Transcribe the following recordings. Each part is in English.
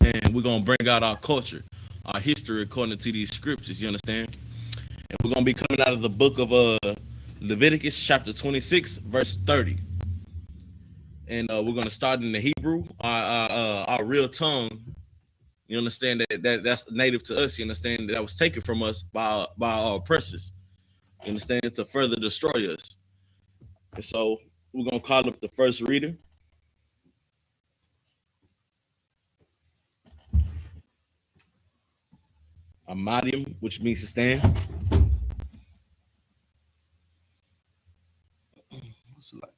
And we're gonna bring out our culture, our history according to these scriptures. You understand? And we're gonna be coming out of the book of Leviticus chapter 26, verse 30. And we're gonna start in the Hebrew, our real tongue. You understand that's native to us. You understand that was taken from us by our oppressors. You understand, to further destroy us. And so we're gonna call up the first reader. Amadium, which means to stand. What's it like?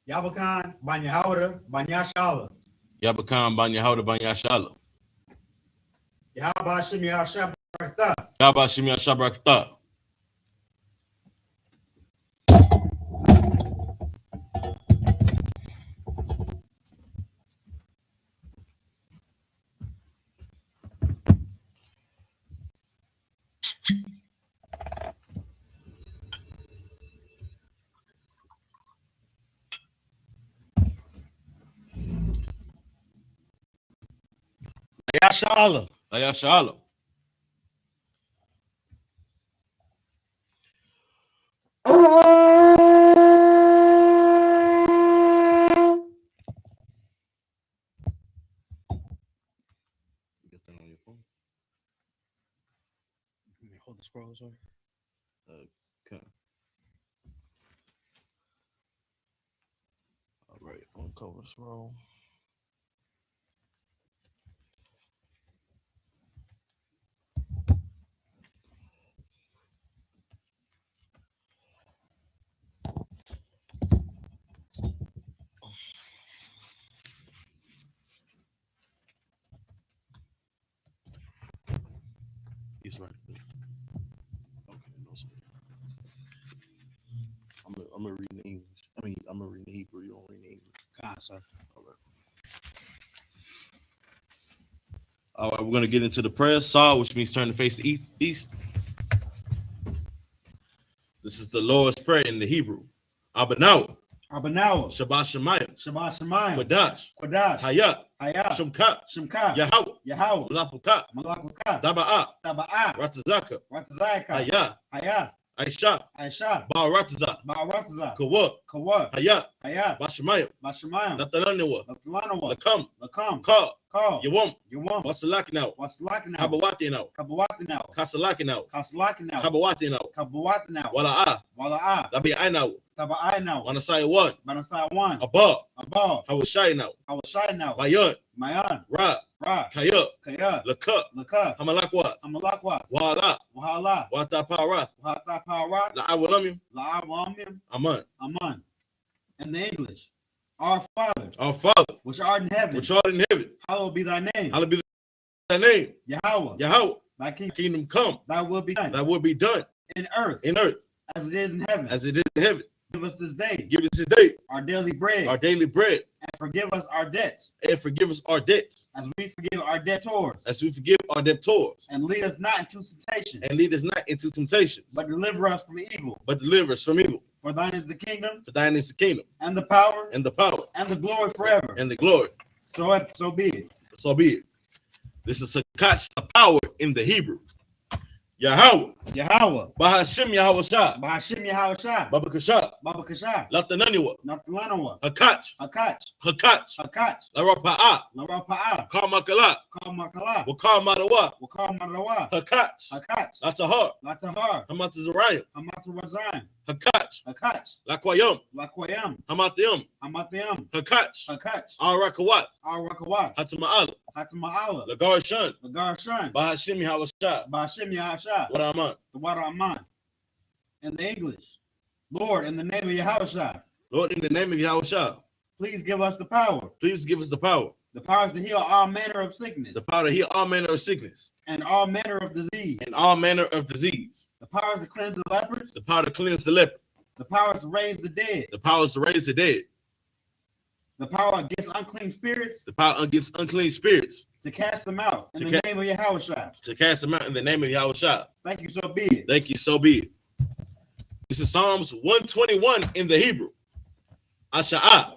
Yabakan, Banyahauda, Banyashala. Yabakan, Banyahauda, Banyashala. Yahabashim Yashabrakta. Yabashim Yashabrakta. Yashala. Ayashala. Get that on your phone. Hold the scroll, sorry. Okay. All right, uncover the scroll. He's right. Okay, no, sir. I'm gonna read in English. I'm gonna read in Hebrew. You don't read in English. Sir. All right. All right, we're gonna get into the prayer. Saw, which means turn to face the east. This is the Lord's Prayer in the Hebrew. Abanawa. Shabbat Shemayim. Kodash. Hayat. Shumka. Yahweh. Malapuka. Daba'a. Ratazaka. Hayat. Aisha. Ba'arataza. Kawah. Hayat. Bashemayim. Natalanawa. Lakam. Ka. Yawam. Wasalakinaw. Kabawatinaw. Kasalakinaw. Kabawatinaw. Wala'a. Tabi'ainaw. Manasaya one. Abba. Hawashayinaw. Mayan. Ra. Kaya. Laka. Hamalakwat. Wala. Wataparath. La'awalamim. Aman. In the English, our Father, which art in heaven, hallowed be thy name. Yahweh. Thy Kingdom come. Thy will be done. In earth. As it is in heaven. Give us this day. Our daily bread. And forgive us our debts. As we forgive our debtors. And lead us not into temptation. But deliver us from evil. For thine is the kingdom. And the power. And the glory forever. So be it. This is Sakat's power in the Hebrew. Yahweh. Bahashim Yahawashah. Babakashah. Latananiwa. Hakach. Larapa'a. Karmakala. Wakarmadawa. Hakach. Latahar. Hamatazarayim. Hakach. Lakwayam. Hamatayam. Hakach. Arakawat. Hatama'ala. Lagarshan. Bahashim Yahawashah. What Aman. In the English, Lord, in the name of Yahushua. Please give us the power. The power to heal all manner of sickness. And all manner of disease. The power to cleanse the lepers. The power to raise the dead. The power against unclean spirits. The power against unclean spirits. To cast them out in the name of Yahushua. To cast them out in the name of Yahushua. Thank you, so be it. Thank you, so be it. This is Psalms 121 in the Hebrew. Asha'ah.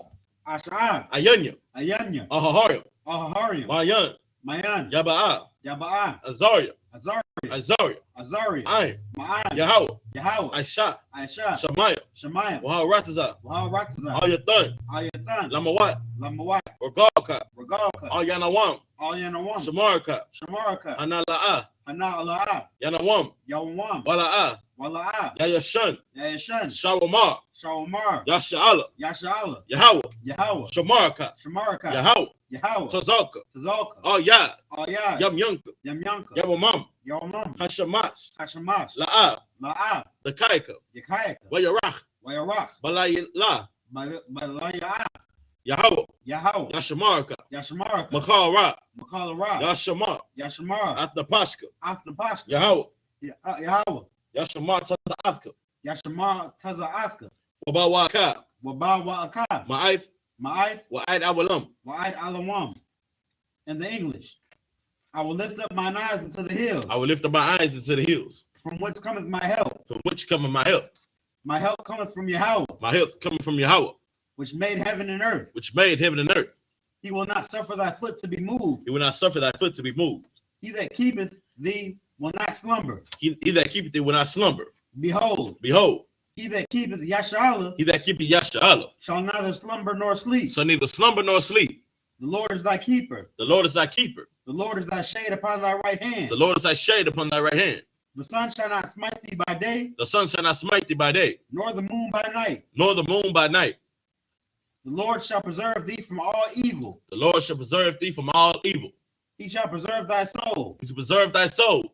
Asha'ah. Ayanya. Ayanya. Ahahariam. Ahahariam. Mayan. Mayan. Yaba'ah. Yaba'ah. Azaria. Azaria. Azaria. Azaria. Ayin. Ma'an. Yahweh. Yahweh. Aisha. Aisha. Shemaiah. Shemaiah. Waharataza. Waharataza. Ayathan. Ayathan. Lamawat. Lamawat. Regalka. Regalka. Ayanawam. Ayanawam. Shamarka. Shamarka. Anala'ah. Anala'ah. Yanawam. Yawam. Wala'ah. Wala'ah. Yayashan. Yayashan. Shawamar. Shawamar. Yasha'ala. Yasha'ala. Yahweh. Yahweh. Shamarka. Shamarka. Yahweh. Yahweh. Tazalka. Tazalka. Ayad. Ayad. Yamyanka. Yamyanka. Yawamam. Yawamam. Hashamash. Hashamash. La'ah. La'ah. The Kaika. Yakaika. Wayarach. Wayarach. Balayla. Balayah. Yahweh. Yahweh. Yashamarka. Yashamarka. Makal Ra. Makal Ra. Yashamar. Yashamar. Atnapashka. Atnapashka. Yahweh. Yahweh. Yashamar Taza'athka. Yashamar Taza'athka. Wabawaka. Wabawaka. Ma'aith. Ma'aith. Wa'ad Awalam. Wa'ad Alawam. In the English, I will lift up mine eyes into the hills. I will lift up my eyes into the hills. From whence cometh my help? From which cometh my help? My help cometh from Yahweh. My help coming from Yahweh. Which made heaven and earth. Which made heaven and earth. He will not suffer thy foot to be moved. He will not suffer thy foot to be moved. He that keepeth thee will not slumber. He that keepeth thee will not slumber. Behold. Behold. He that keepeth Yasha'ala. He that keepeth Yasha'ala. Shall neither slumber nor sleep. Shall neither slumber nor sleep. The Lord is thy keeper. The Lord is thy keeper. The Lord is thy shade upon thy right hand. The Lord is thy shade upon thy right hand. The sun shall not smite thee by day. The sun shall not smite thee by day. Nor the moon by night. Nor the moon by night. The Lord shall preserve thee from all evil. The Lord shall preserve thee from all evil. He shall preserve thy soul. He shall preserve thy soul.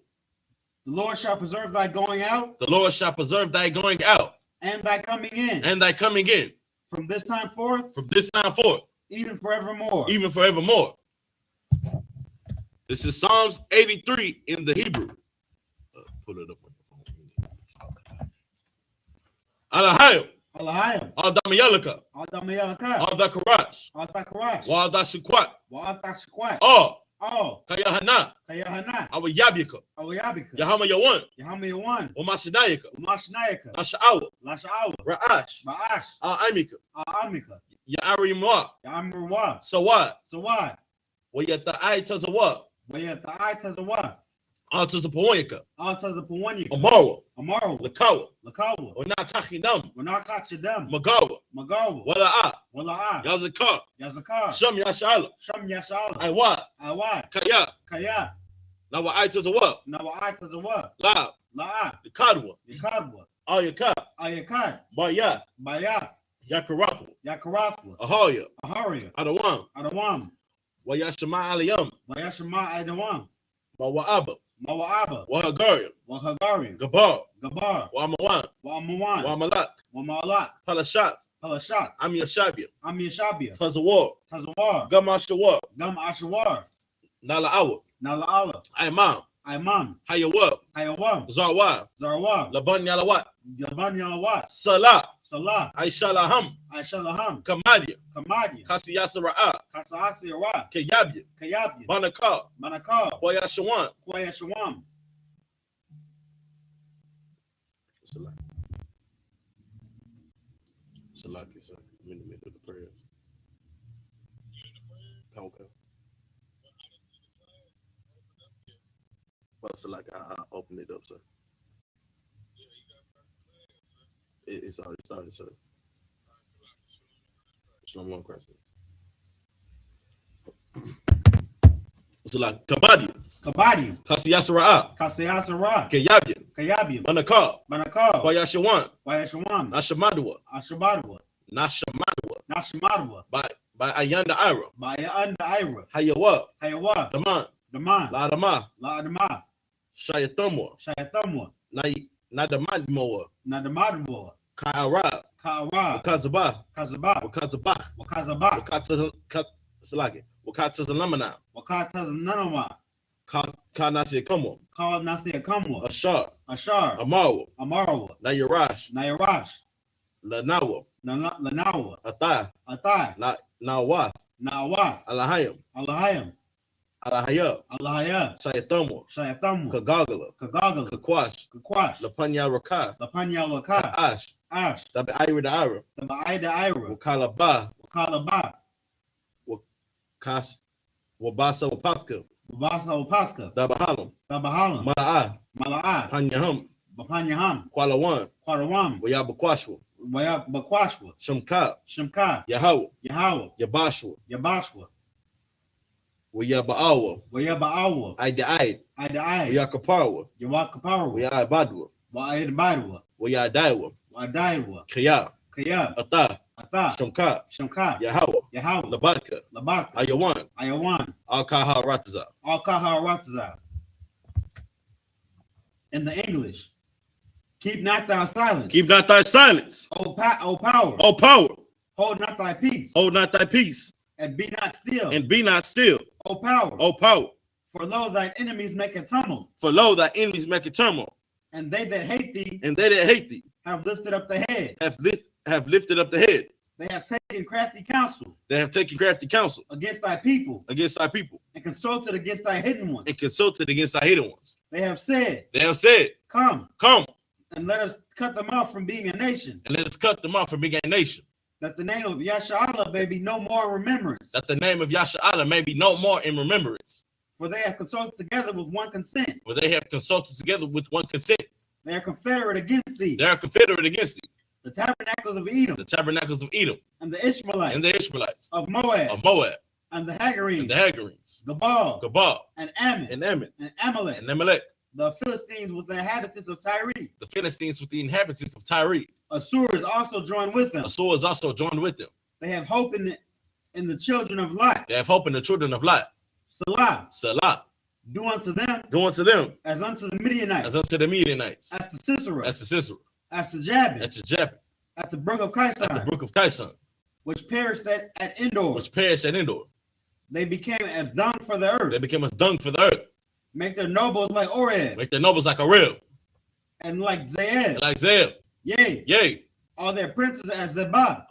The Lord shall preserve thy going out. The Lord shall preserve thy going out. And thy coming in. And thy coming in. From this time forth. From this time forth. Even forevermore. Even forevermore. This is Psalms 83 in the Hebrew. Put it up on the phone. Alahayim. Alahayim. Al-Damayalaka. Al-Damayalaka. Al-Dakarash. Al-Dakarash. Wa-Al-Dashikwat. Wa-Al-Dashikwat. Oh. Kayahanna. Kayahanna. Awa-Yabika. Awa-Yabika. Yahama Yawan. Yahama Yawan. Umashinayaka. Umashinayaka. Lasha'awa. Lasha'awa. Ra'ash. Ra'ash. Al-Amika. Al-Amika. Ya'arimwa. Ya'amirwa. Sawad. Sawad. Wa-Yata'ai Tazawad. Wayata'ai Tazawad. Al-Tazapawanyaka. Al-Tazapawanyaka. Amarawa. Amarawa. Lakawa. Lakawa. Onakachinam. Wanakachidam. Magawa. Magawa. Wala'a. Wala'a. Yazakar. Yazakar. Sham Yasha'ala. Sham Yasha'ala. Aiwad. Awad. Kaya. Kaya. Nawa'ai Tazawad. Nawa'ai Tazawad. La. La'a. Yakadwa. Yakadwa. Ayaka. Ayakad. Baya. Baya. Yakarathwa. Yakarathwa. Ahaya. Aharia. Adawam. Adawam. Wayashama Aliyam. Wayashama Adawam. Mawa'aba. Mawa'aba. Wahagariam. Wahagariam. Gabar. Gabar. Wa'amawan. Wa'amawan. Wa'amalak. Wa'malak. Palashat. Palashat. Amiyashabia. Amiyashabia. Tazawar. Tazawar. Gamashawar. Gam Ashawar. Nala'awa. Nala'ala. Imam. Imam. Hayawab. Hayawam. Zarwab. Zarwab. Laban Yalawat. Yaban Yalawat. Salah. Salah. Aishalaham. Aishalaham. Kamadia. Kamadia. Kasiyasara'a. Kasa'asira. Kayabia. Kayabia. Banakar. Manakar. Hoyashawan. Kwayashawam. Salaki, sir. I'm in the middle of the prayers. Okay. Well, Salaki, I'll open it up, sir. It's already started, sir. Shalom on Christ. Salaki, Kabadi. Kabadi. Kasiyasara'a. Kasiyasara. Kayabia. Kayabia. Manakar. Manakar. Hoyashawan. Kwayashawam. Nashamadua. Ashabadwa. Nashamadua. Nashamadwa. By Ayanda Ira. By Anda Ira. Hayawab. Hayawa. Daman. Daman. Ladama. La'adama. Shayathumwa. Shayatamwa. Nadamadmoa. Nadamadwa. Ka'ara. Ka'ara. Wakazaba. Kazaba. Wakazabah. Wakazaba. Wakatazalamana. Wakatazananama. Kanasiakamwa. Call Nasiakamwa. Ashar. Ashar. Amawa. Amarawa. Nayarash. Nayarash. Lanawa. Lanawa. Atai. Atai. Nawath, Alahayim, Alahayab, Shayathamu, Kagagala, Kakwash, Lapanya Raka, Ash, Tabi Ira, Wakalaba, Wakas, Wabasa Wapaka, Dabahalam, Mala'ah, Panyaham, Kwalawan, Wayabakwashwa, Shamka, Yahweh, Yabashwa, Wayabaawa, Idaid, Wayakaparwa, Wayabadwa, Wayadaiwa, Kaya, Atah, Shamka, Yahweh, Labaka, Ayawan, Al-Kaha Rataza. In the English, keep not thy silence. Keep not thy silence. O power. O power. Hold not thy peace. Hold not thy peace. And be not still. And be not still. O power. O power. For lo, thine enemies make a tumult. For lo, thy enemies make a turmoil. And they that hate thee. Have lifted up the head. Have lifted up the head. They have taken crafty counsel. Against thy people. And consulted against thy hidden ones. They have said. Come. And let us cut them off from being a nation. That the name of YAHANNA may be no more in remembrance. For they have consulted together with one consent. They are confederate against thee. The tabernacles of Edom. And the Israelites. Of Moab. And the Hagarenes. Gabal. And Ammon. And Amalek. The Philistines with the inhabitants of Tyre. Assur is also joined with them. They have hope in the children of Lot. Salah. Do unto them as unto the Midianites. As to Sisera. As to Jabin. At the brook of Kison. Which perished at Endor. They became as dung for the earth. Make their nobles like Oreb. And like Zeb. Yea. All their princes as Zebah.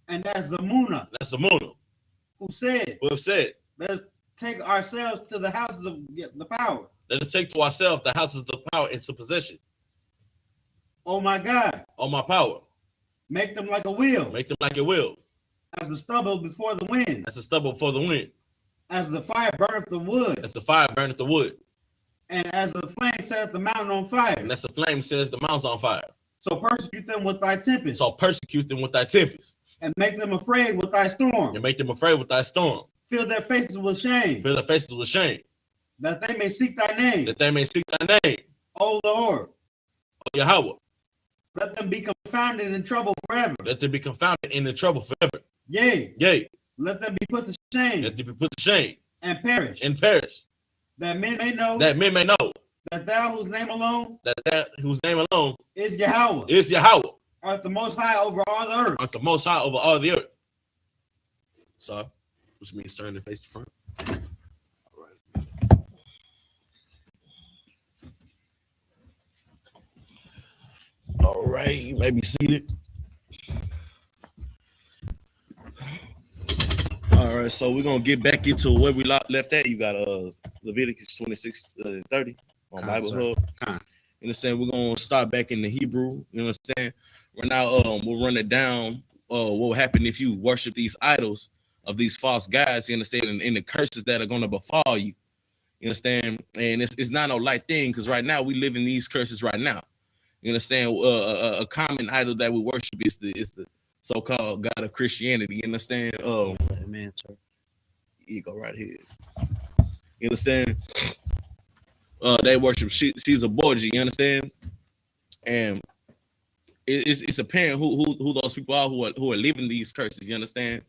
And as Zamuna. Who have said. Let us take ourselves to the houses of the power. the houses of the power into possession. Oh my God. Oh my power. Make them like a wheel. As the stubble before the wind. As the fire burneth the wood. And as the flame setteth the mountain on fire. So persecute them with thy tempest. And make them afraid with thy storm. Fill their faces with shame. That they may seek thy name. O Lord. O Yahweh. Let them be confounded in trouble forever. Yea. Let them be put to shame. And perish. That men may know. That thou whose name alone. Is Yahweh. Art the most high over all the earth. So, which means turn the face to front. All right, you may be seated. All right, so we're gonna get back into where we left at. You got Leviticus 26:30 on Bible Hub. You understand? We're gonna start back in the Hebrew. You understand? Right now, we'll run it down. What will happen if you worship these idols of these false gods? You understand? And the curses that are gonna befall you. You understand? And it's not no light thing, because right now we live in these curses right now. You understand? A common idol that we worship is the so-called God of Christianity. You understand? Amen, sir. You go right here. You understand? They worship Caesar Borgia. You understand? And it's apparent who those people are who are living these curses. You understand?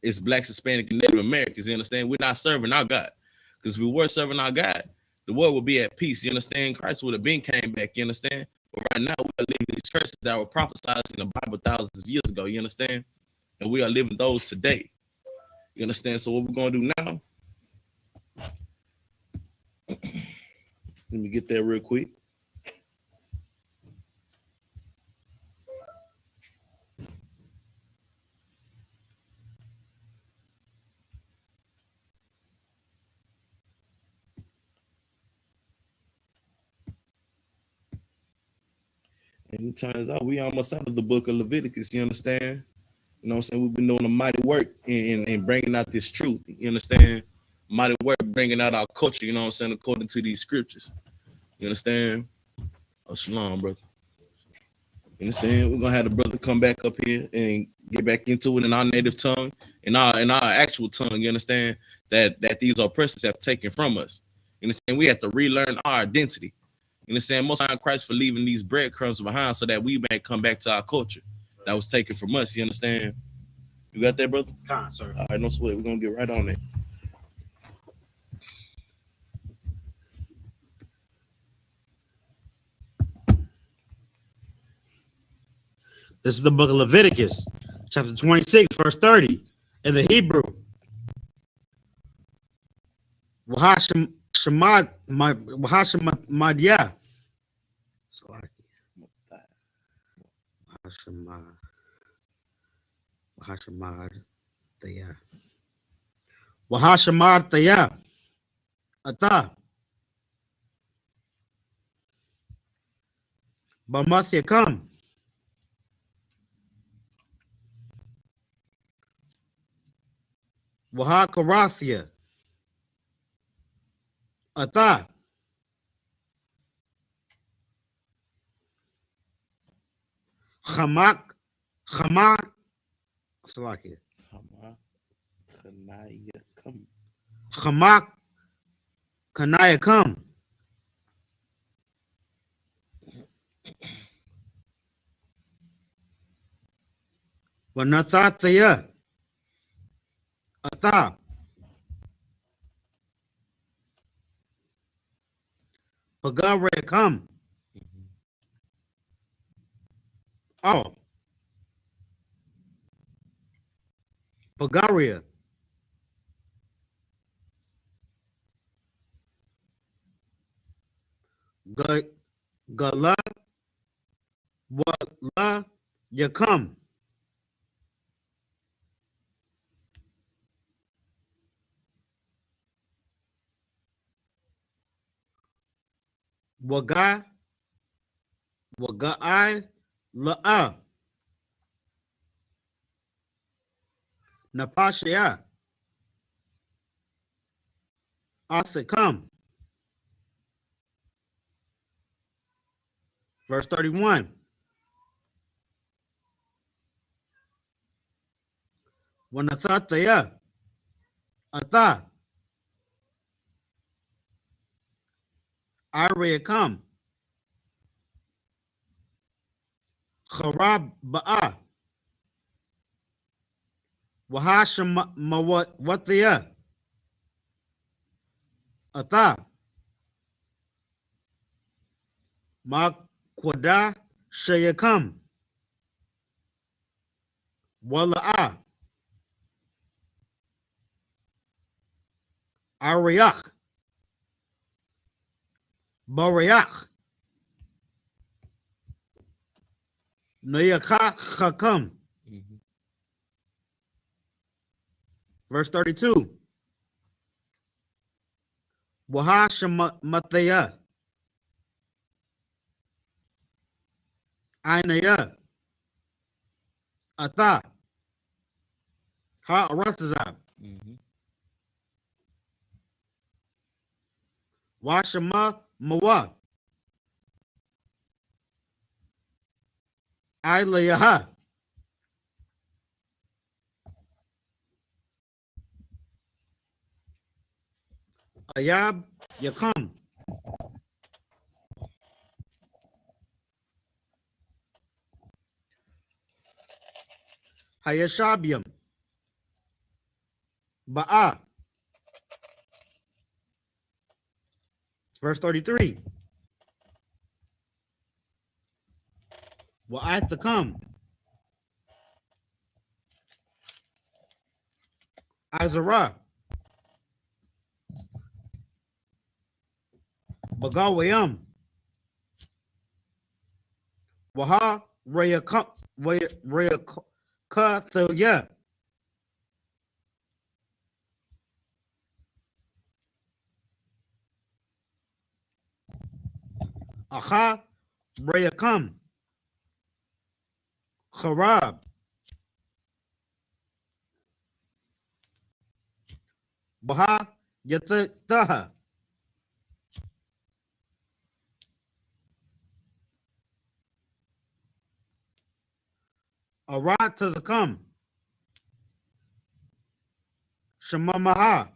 It's Blacks, Hispanic, and Native Americans. You understand? We're not serving our God, because if we were serving our God, the world would be at peace. You understand? Christ would have been came back. You understand? But right now, we are living these curses that were prophesied in the Bible thousands of years ago. You understand? And we are living those today. You understand? So what we're going to do now, let me get there real quick. And it turns out we almost out of the book of Leviticus, you understand? You know what I'm saying? We've been doing a mighty work in bringing out this truth, you understand? Mighty work bringing out our culture, you know what I'm saying, according to these scriptures. You understand? Oh, shalom, brother. You understand? We're gonna have the brother come back up here and get back into it in our native tongue, in our actual tongue. You understand that these oppressors have taken from us. You understand? We have to relearn our identity. You understand? Most high Christ for leaving these breadcrumbs behind so that we may come back to our culture that was taken from us. You understand? You got that, brother? Con, sir. All right, no sweat. We're gonna get right on it. This is the book of Leviticus, chapter 26, verse 30, in the Hebrew. Wahashamadiyah. Wahashamadiyah. Ata. Bamathyakam. Wahakarathia. Ata. Hamak. Salakia. Hamak. Kanayakam. Wanathataya. Ata. Pagarekam. Oh. Pagaria. Gala. Wala. Yakam. Wagai la'a napashia athikam. Verse 31. Wanathataya ata Ariakam. Kharab ba'a Wahasham Mawathiya Ata Makwada Shayakam Wala'a Ariak Bariak Nayaka Hakam. Verse 32. Wahashamathaya Ainaya Ata Ha Rathazab Washama Mawa Ailayaha Ayab Yakam Hayashabiam Ba'a. Verse 33. Wa'athakam Azara Bagawayam Waha Rayakathaya Aha Rayakam Kharab. Baha Yataha. Arat Tazakam. Shamamaha.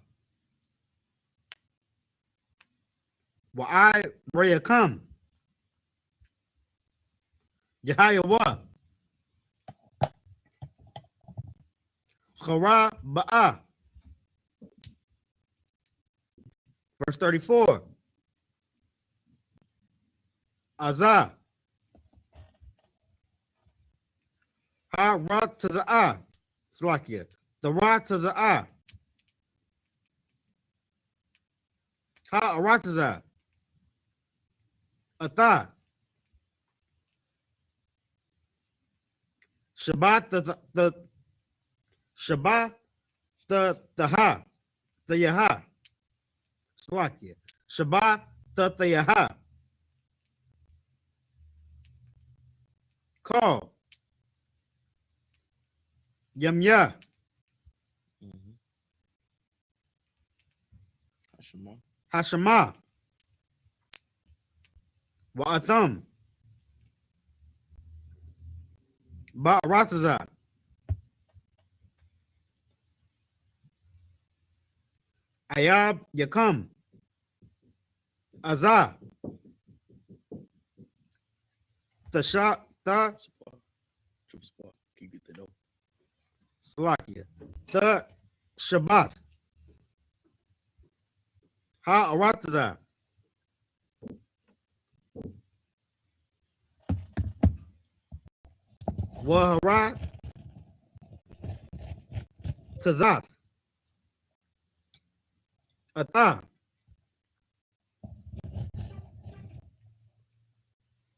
Wa'ai Rayakam. Yahayawa. Khara Ba'a. Verse 34. Azah. Ha Rat Taza'a. Slakia. The Rat Taza'a. Ha Arataza. Ata. Shabbat the Shabbat the Ha. The Yaha. Slakia. Shabbat the Yaha. Call. Yamya. Hashama. Wa'atham. Ba'rataza. Ayab Yakam. Azah. Tasha Ta Slakia. The Shabbat. Ha Arataza. Waharat Tazat. Ata.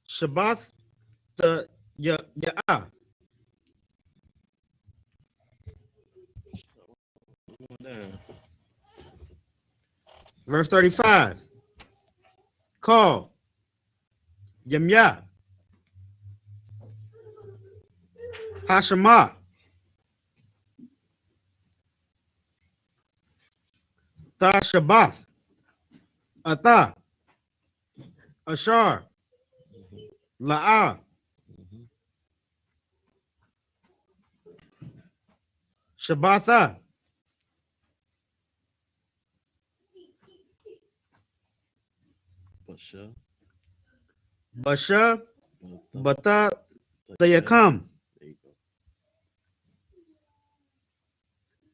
Shabbat the Ya'ah. Verse 35. Call. Yamya. Hashama. Ta Shabbat. Ata. Ashar. La'ah. Shabbatha. Basha. Bata. Tayakam.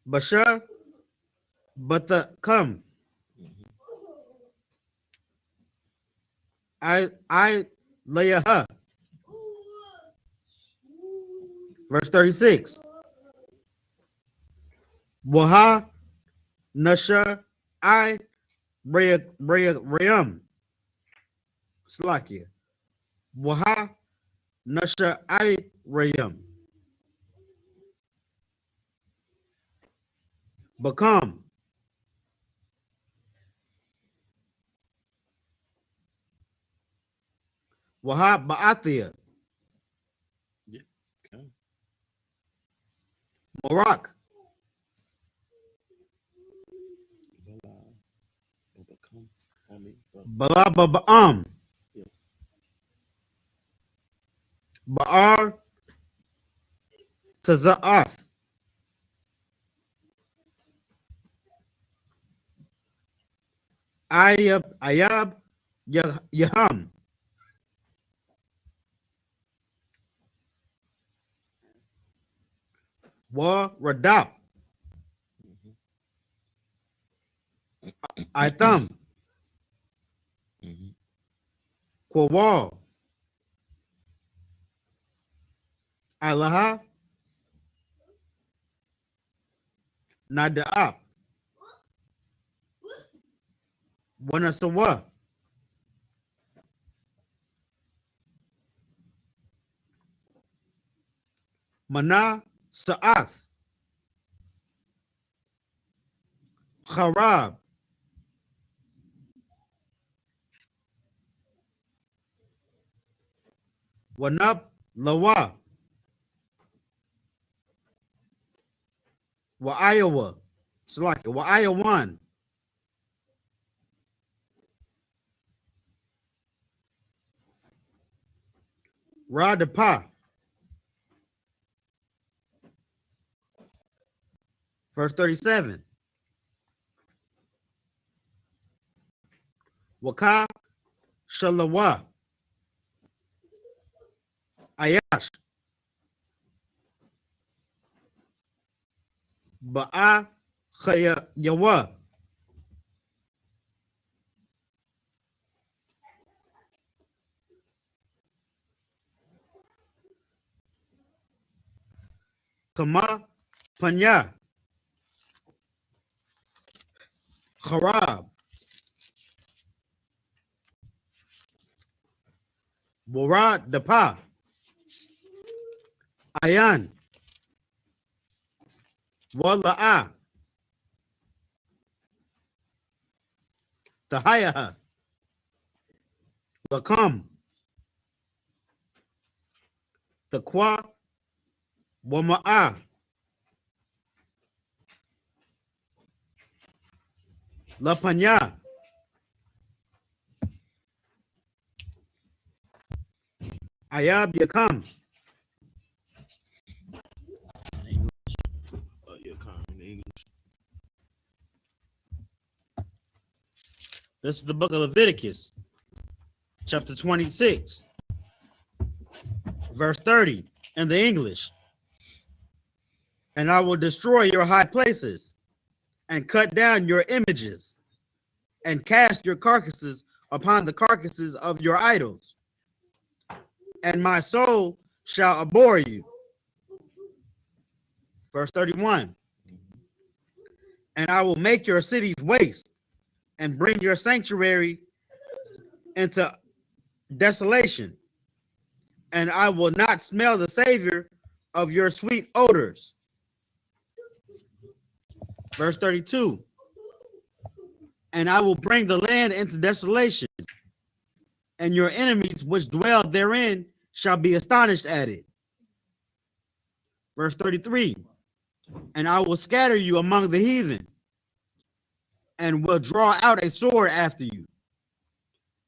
Basha. Bata come. I Layaha. Verse 36. Waha Nasha I Rayam. Slakia. Waha Nasha I Rayam. Become. Waha Ba'athia. Morak. Bala Baba'am. Ba'ar Taza'ath. Ayab Yaham. Wa Radap. Itam. Kwawal. Alaha. Nada'ap. Wanasawa. Mana Sa'ath. Kharab. Wanab Lawa. Iowa. It's like Iowa 1. Radapa. Verse 37. Waka Shalawa. Ayash. Ba'a Khaya Yawa. Kama Panya. Kharab. Warad Dapa. Ayan. Walla'a. Tahayaha. Lakam. Taqwa. Wama'a. La Panya. Ayab Yakam. This is the book of Leviticus, chapter 26, verse 30 in the English. And I will destroy your high places and cut down your images and cast your carcasses upon the carcasses of your idols. And my soul shall abhor you. Verse 31. And I will make your cities waste and bring your sanctuary into desolation. And I will not smell the savor of your sweet odors. Verse 32. And I will bring the land into desolation, and your enemies which dwell therein shall be astonished at it. Verse 33. And I will scatter you among the heathen, and will draw out a sword after you,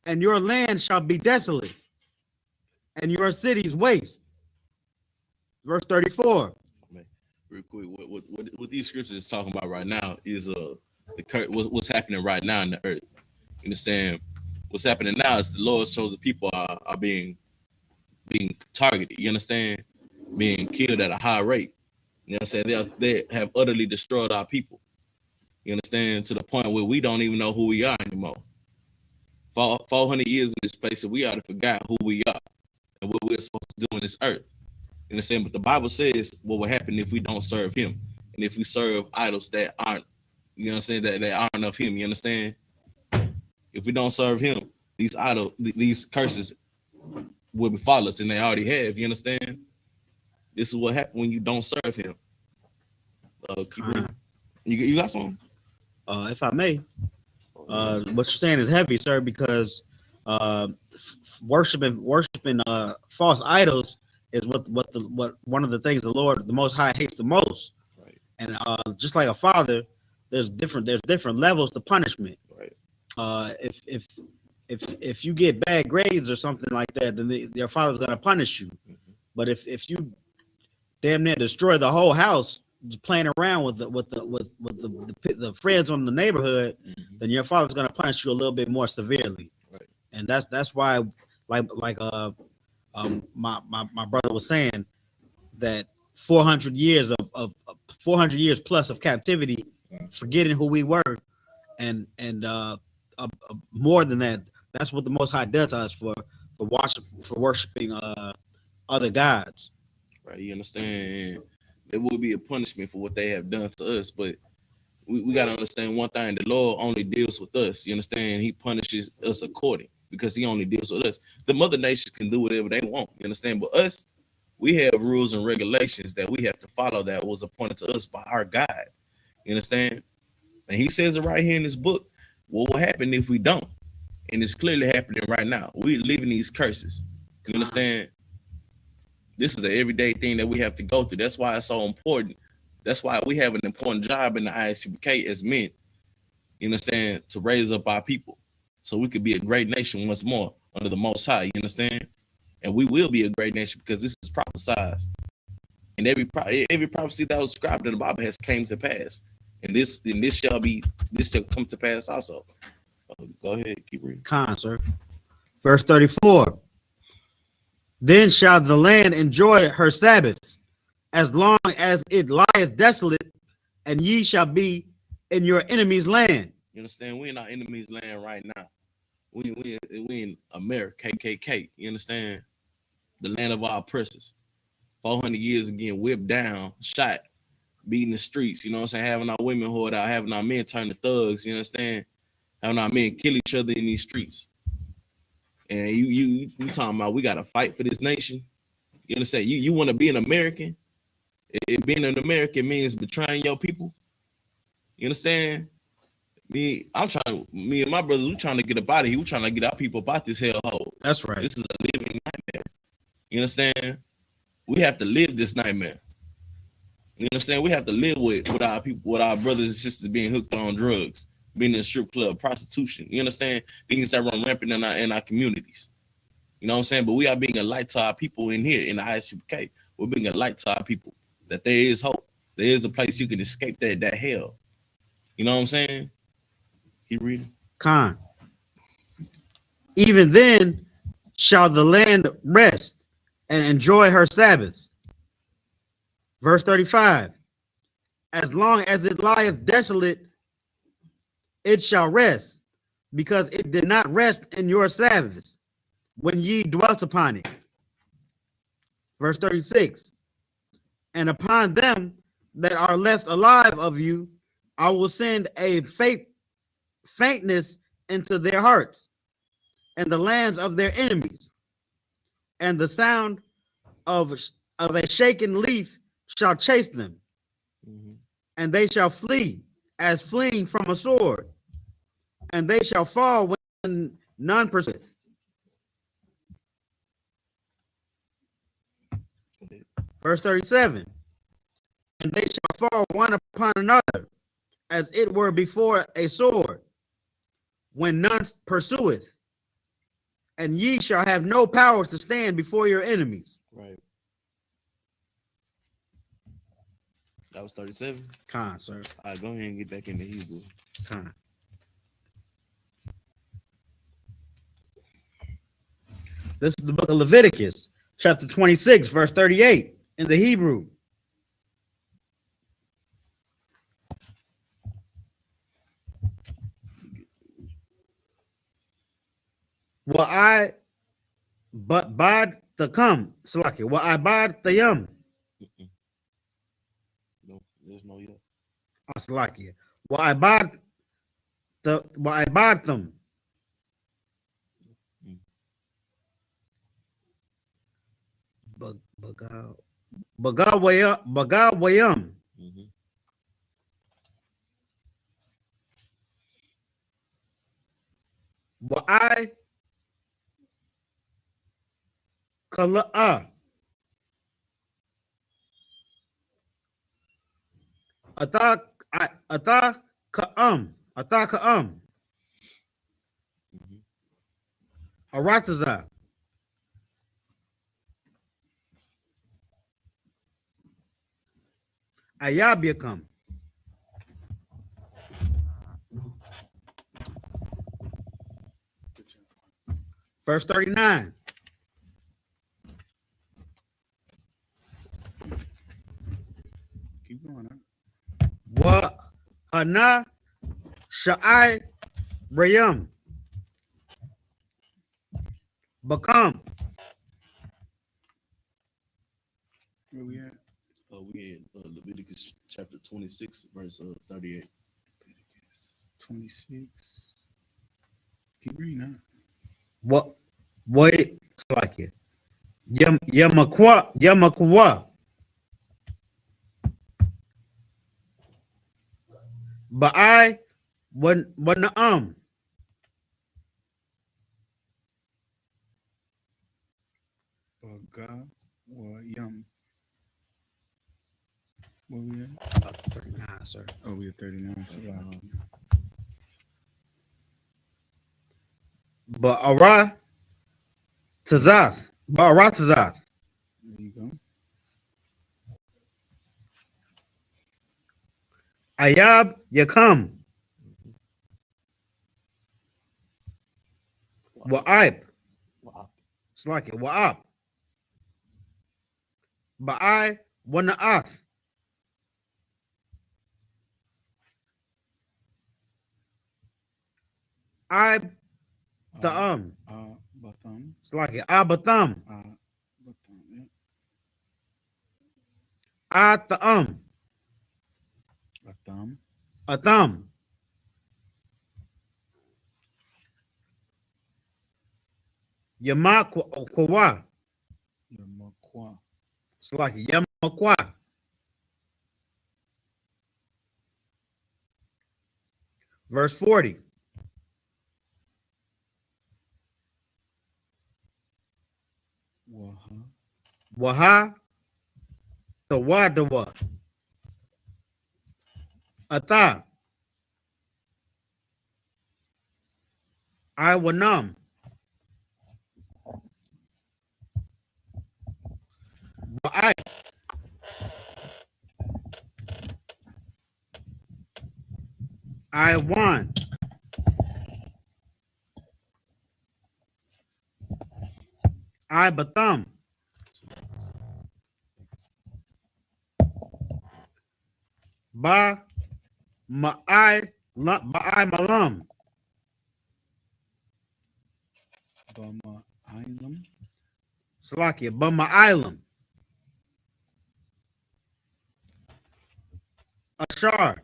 and your land shall be desolate, and your cities waste. Verse 34. Real quick, what these scriptures is talking about right now is what's happening right now in the earth. You understand? What's happening now is the Lord shows the people are being targeted. You understand? Being killed at a high rate. You know what I'm saying? They have utterly destroyed our people. You understand? To the point where we don't even know who we are anymore. 400 years in this place, and we ought to forget who we are and what we're supposed to do on this earth. You understand? But the Bible says what will happen if we don't serve him. And if we serve idols that aren't, you know what I'm saying, that aren't of him. You understand? If we don't serve him, these curses will befall us, and they already have. You understand? This is what happens when you don't serve him. You got something? If I may, what you're saying is heavy, sir, because worshiping false idols is what one of the things the Lord, the Most High, hates the most. Right. And just like a father, there's different levels to punishment. Right. If you get bad grades or something like that, then your father's gonna punish you. Mm-hmm. But if you damn near destroy the whole house just playing around with the friends on the neighborhood, mm-hmm. then your father's gonna punish you a little bit more severely. Right. And that's why, my brother was saying that 400 years of 400 years plus of captivity, forgetting who we were, and more than that, that's what the Most High does to us for worshiping other gods. Right, you understand? There will be a punishment for what they have done to us, but we got to understand one thing: the Lord only deals with us. You understand? He punishes us according, because he only deals with us. The mother nations can do whatever they want. You understand? But us, we have rules and regulations that we have to follow that was appointed to us by our God. You understand? And he says it right here in this book. What will happen if we don't? And it's clearly happening right now. We're living these curses. You understand? This is an everyday thing that we have to go through. That's why it's so important That's why we have an important job in the I.S.U.P.K as men, you understand, to raise up our people so we could be a great nation once more under the Most High, you understand? And we will be a great nation because this is prophesied. And every prophecy that was described in the Bible has came to pass. And this shall come to pass also. Go ahead, keep reading. Sir. Verse 34. Then shall the land enjoy her Sabbaths, as long as it lieth desolate, and ye shall be in your enemy's land. You understand? We in our enemy's land right now. We in America, KKK. You understand? The land of our oppressors. 400 years again, whipped down, shot, beating the streets. You know what I'm saying? Having our women hoard out, having our men turn to thugs. You understand? Having our men kill each other in these streets. And you talking about we got to fight for this nation? You understand? You want to be an American? Being an American means betraying your people. You understand? Me and my brothers, we trying to get up out of here. We trying to get our people about this hellhole. That's right. This is a living nightmare. You understand? We have to live this nightmare. You understand? We have to live with our people, with our brothers and sisters being hooked on drugs, being in a strip club, prostitution. You understand? Things that run rampant in our communities. You know what I'm saying? But we are being a light to our people in here in the I.S.U.P.K. We're being a light to our people that there is hope. There is a place you can escape that hell. You know what I'm saying? Keep reading. Even then shall the land rest and enjoy her Sabbaths. Verse 35. As long as it lieth desolate, it shall rest, because it did not rest in your Sabbaths when ye dwelt upon it. Verse 36. And upon them that are left alive of you, I will send a faintness into their hearts, and the lands of their enemies, and the sound of a shaken leaf shall chase them, and they shall flee as fleeing from a sword, and they shall fall when none pursueth. Verse 37. And they shall fall one upon another, as it were before a sword, when none pursueth, and ye shall have no power to stand before your enemies. Right. That was 37. Sir. All right, go ahead and get back into Hebrew. This is the book of Leviticus, chapter 26, verse 38 in the Hebrew. Well, I bad the come, Salaki. Well, I bad the yum. No, there's no yet. Salaki. Well, I bad them. Bagawayam. Well, I Kala'a. Ata Ka'am. Arataza. Ayabiakam. Verse 39. Keep going. YAHANNA Sha'ai Rayam. Become. Where we at? We in Leviticus chapter 26, verse 38. 26. Keep reading now. What it's like it. Yamakwa. But I when Baga Yum. Where we at? 39, sir. Oh, we at 39. Ba'ara Tazath. Ba'ara Tazath. There you go. Ayab Yakam. Wa'ib. It's like it. Wa'ab. Ba'i Wana'ath. Ib Ta'am. Batham. It's like it. Abatham. Batham. Yeah. Ta'am. Batham. Atham. Yamakwa. Yamakwa. It's like it. Yamakwa. Verse 40. Waha. Waha Tawadawa. Ata. Iwanam. Ba'i. Iwan. Ibatham. Ba Ba'i Malam. Bama Islam. Salakia. Bama Islam. Ashar.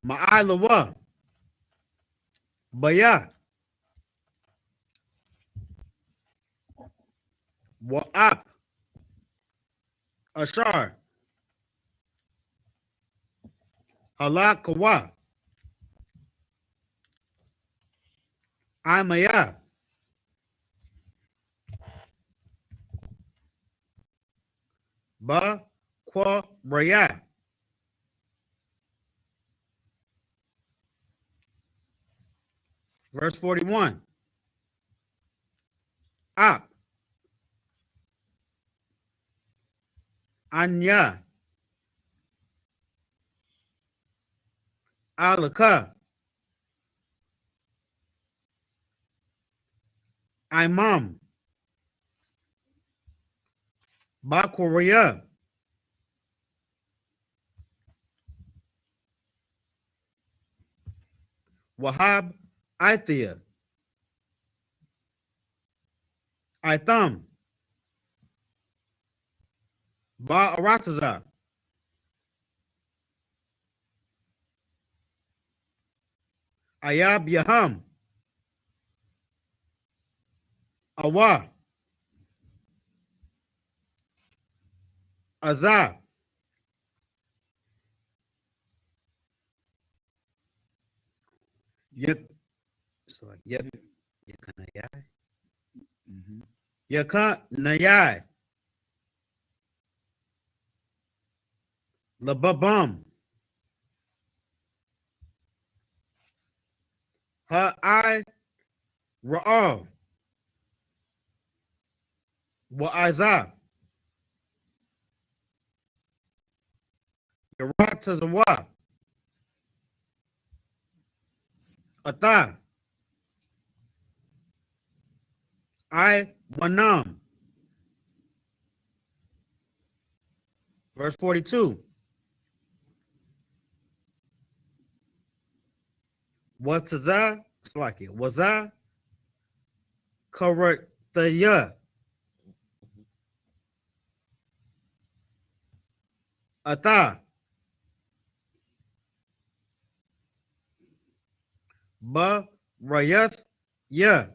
Ma'ilawa. Baya. Wa'ap. Ashar. Halakawa. Imaya. Ba Kwa Raya. Verse 41. Ap. Anya. Alaka. Imam. Bakoria. Wahab. Ithia. Itham. Ba'arataza. Ayab Yaham. Awa. Azah. Yakanayai. Yakanayai. Lababam. Ha'ai Ra'al. Wa'azah. Yaratazawa. Ata. I Wanam. Verse 42. Wataza. It's like it. Waza. Karataya. Ata. Ba Rayath. Ya.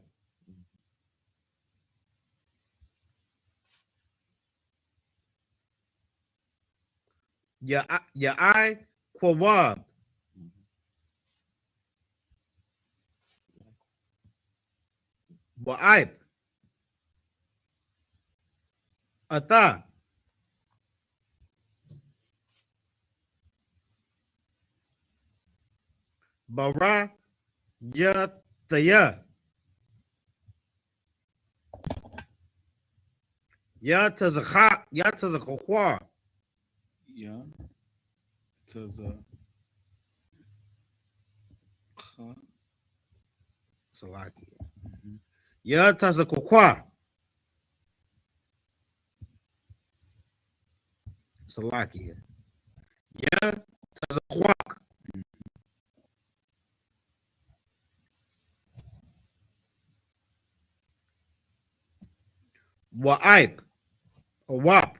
Ya'ai Kwawab. Wa'ib. Ata. Bara Yataya. Yatazakha. Ya taza kha. Salaki. Yatazakha. Salaki. Yatazakha. Wa'ib. Or wap.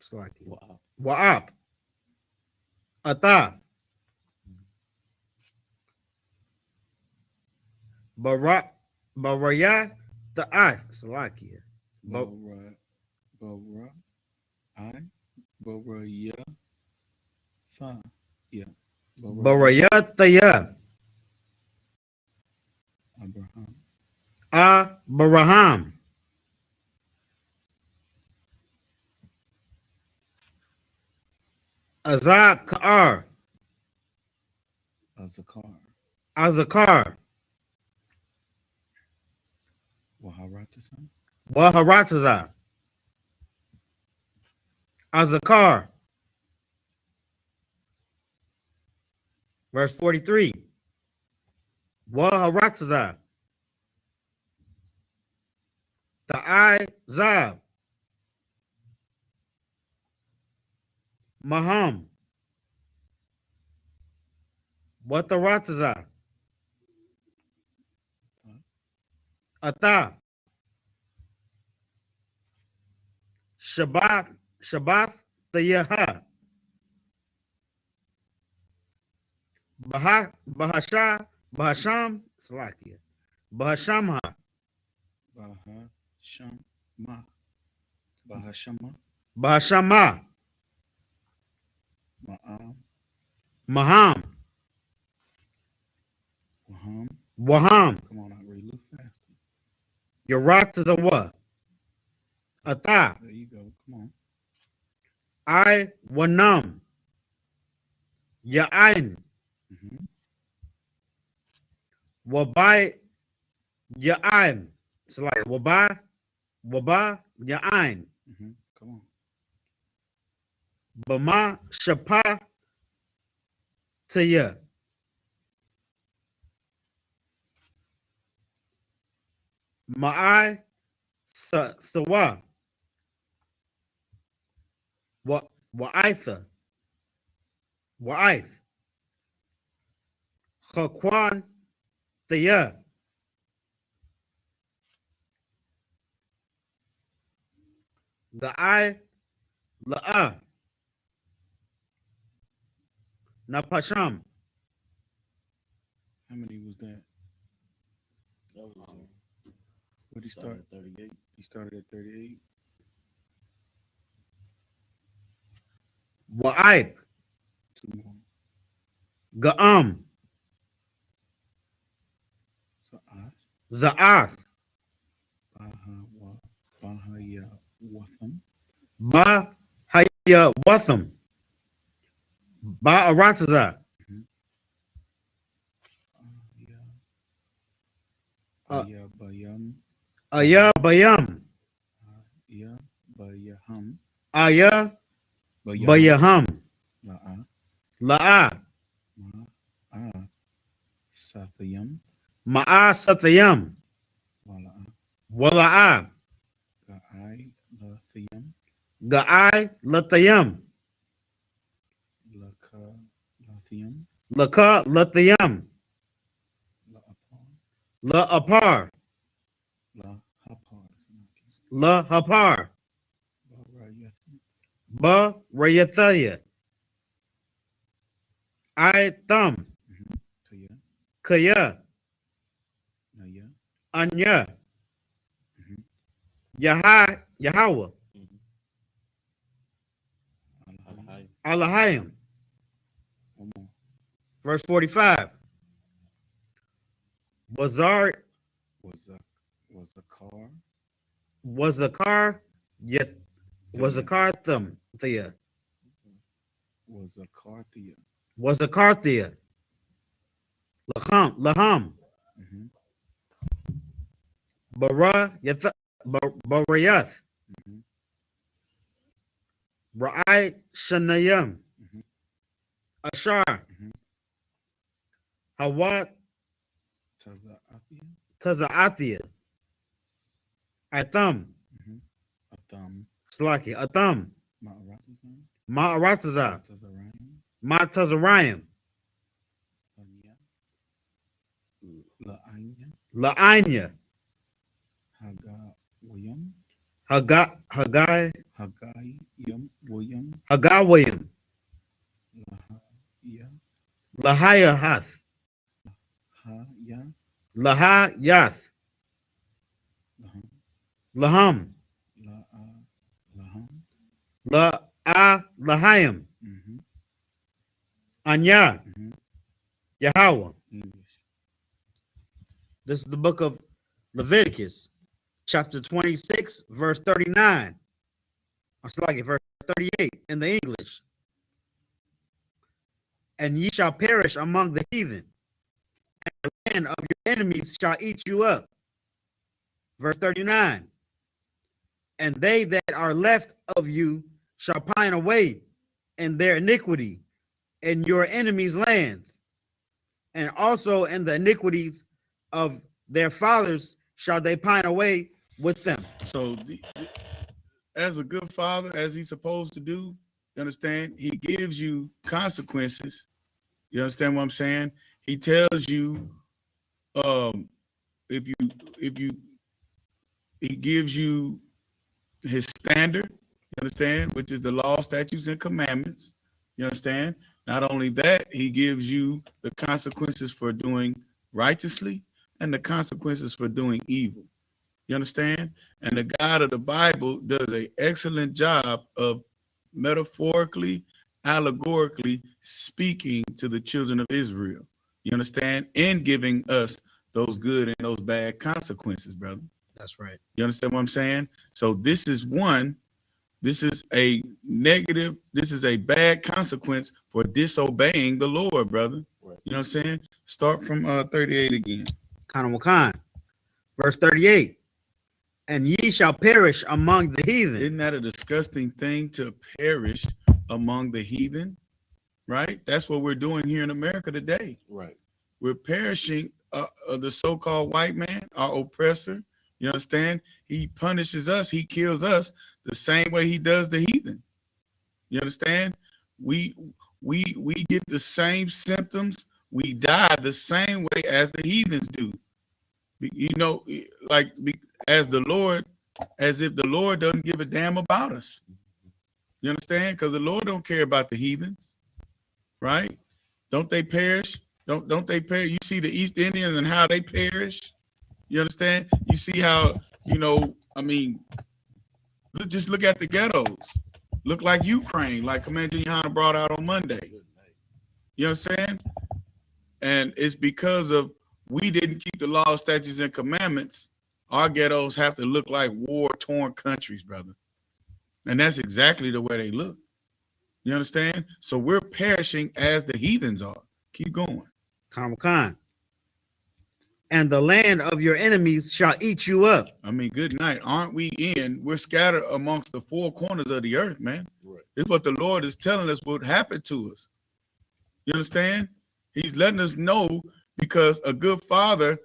Salaki. Wow. Wa'ab. Ata. Baraya ta'ath. Salaki. Bara I bara ya tha. Yeah. Barayataya. Abraham. Baraham. Azakar. Azakar. Azakar. Waharatasan. Waharataza. Azakar. Verse 43. Waharataza. Ta'izab. Maham. Watarataza. Ata. Shabbath Tayaha. Bahasham Salakia. Bahashamha. Bahashama. Bahashama. Bahashama. Ma'am. Maham. Waham. Waham. Come on, I read a little faster. Your rocks is a what? Ata. There you go. Come on. I wanam. Ya'ain. Mm-hmm. Wabai Ya'ain. It's like Waba Ya'ain. Mm-hmm. Come on. Bama Shapa Taya. Ma'ai Sawa. Wa'aitha. Wa'aith. Khakwan Taya. Ga'ai La'a. Napasham. How many was that? That was What did he start? at 38. He started at 38. Wa'aib. Two more. Ga'am. So Ath. Za'ath. Bahaya Watham. Bahaya Watham. Ba'arataza. Ayabayam. Ayabayam. Ayabayaham. Ayabayaham. La'a. La'a. Ma'a. Sathayam. Ma'a Satayam. Wala'a. Wala'a. Ga'ai Lathayam. Ga'ai Latayam. Laka Lathayam. Laka Latayam. La'apar. La'apar. Lahapar. Lahapar. Ba'rayathaya. I thumb. Kaya. Kaya. Naya. Anya. Mm-hmm. Yahweh. Alahai. Alahayim. One more. Verse 45. Bazar Was a car. was the car Was a Carthia. Was a Carthia. Was a Carthia. Laham. Mm-hmm. Barayath. Mm-hmm. Ra'ai Shanayim. Mm-hmm. Ashar. Mm-hmm. Hawat Taza'athia. Taza'athia. Atham. Mm-hmm. Atham. Slaki. Atham. Ma'aratazam. Ma'aratazah. Tazarayim. Matazarayim. Anya. La'anya. La'anya. Hagawayim. Hagai. Hagayim. William. Hagawayim. Lahaya. Lahayahath. Haya. Lahayath. Laham. Laham. Laham. Lahayim. Mm-hmm. Anya. Mm-hmm. Yahweh. English. This is the book of Leviticus, chapter 26, verse 39. It's like it, verse 38 in the English. And ye shall perish among the heathen, and the land of your enemies shall eat you up. Verse 39. And they that are left of you shall pine away in their iniquity in your enemies' lands, and also in the iniquities of their fathers shall they pine away with them. So, as a good father, as he's supposed to do, you understand? He gives you consequences. You understand what I'm saying? He tells you, he gives you his standard. You understand? Which is the law, statutes, and commandments. You understand? Not only that, he gives you the consequences for doing righteously and the consequences for doing evil. You understand? And the God of the Bible does an excellent job of metaphorically, allegorically speaking to the children of Israel. You understand? And giving us those good and those bad consequences, brother. That's right. You understand what I'm saying? So this is one. This is a negative. This is a bad consequence for disobeying the Lord, brother. Right. You know what I'm saying? Start from 38 again. Kanawakan. Verse 38. And ye shall perish among the heathen. Isn't that a disgusting thing, to perish among the heathen? Right? That's what we're doing here in America today. Right. We're perishing the so-called white man, our oppressor. You understand? He punishes us. He kills us the same way he does the heathen. You understand? We get the same symptoms. We die the same way as the heathens do. You know, like as if the Lord doesn't give a damn about us. You understand? Because the Lord don't care about the heathens, right? Don't they perish? Don't they perish? You see the East Indians and how they perish. You understand? You see how, I mean, just look at the ghettos. Look like Ukraine, like Commander YAHANNA brought out on Monday. You know what I'm saying? And it's because of we didn't keep the law, statutes, and commandments. Our ghettos have to look like war-torn countries, brother. And that's exactly the way they look. You understand? So we're perishing as the heathens are. Keep going. Kanawakan. And the land of your enemies shall eat you up. I mean, good night. Aren't we we're scattered amongst the four corners of the earth, man. Right. It's what the Lord is telling us what happened to us. You understand? He's letting us know, because a good father,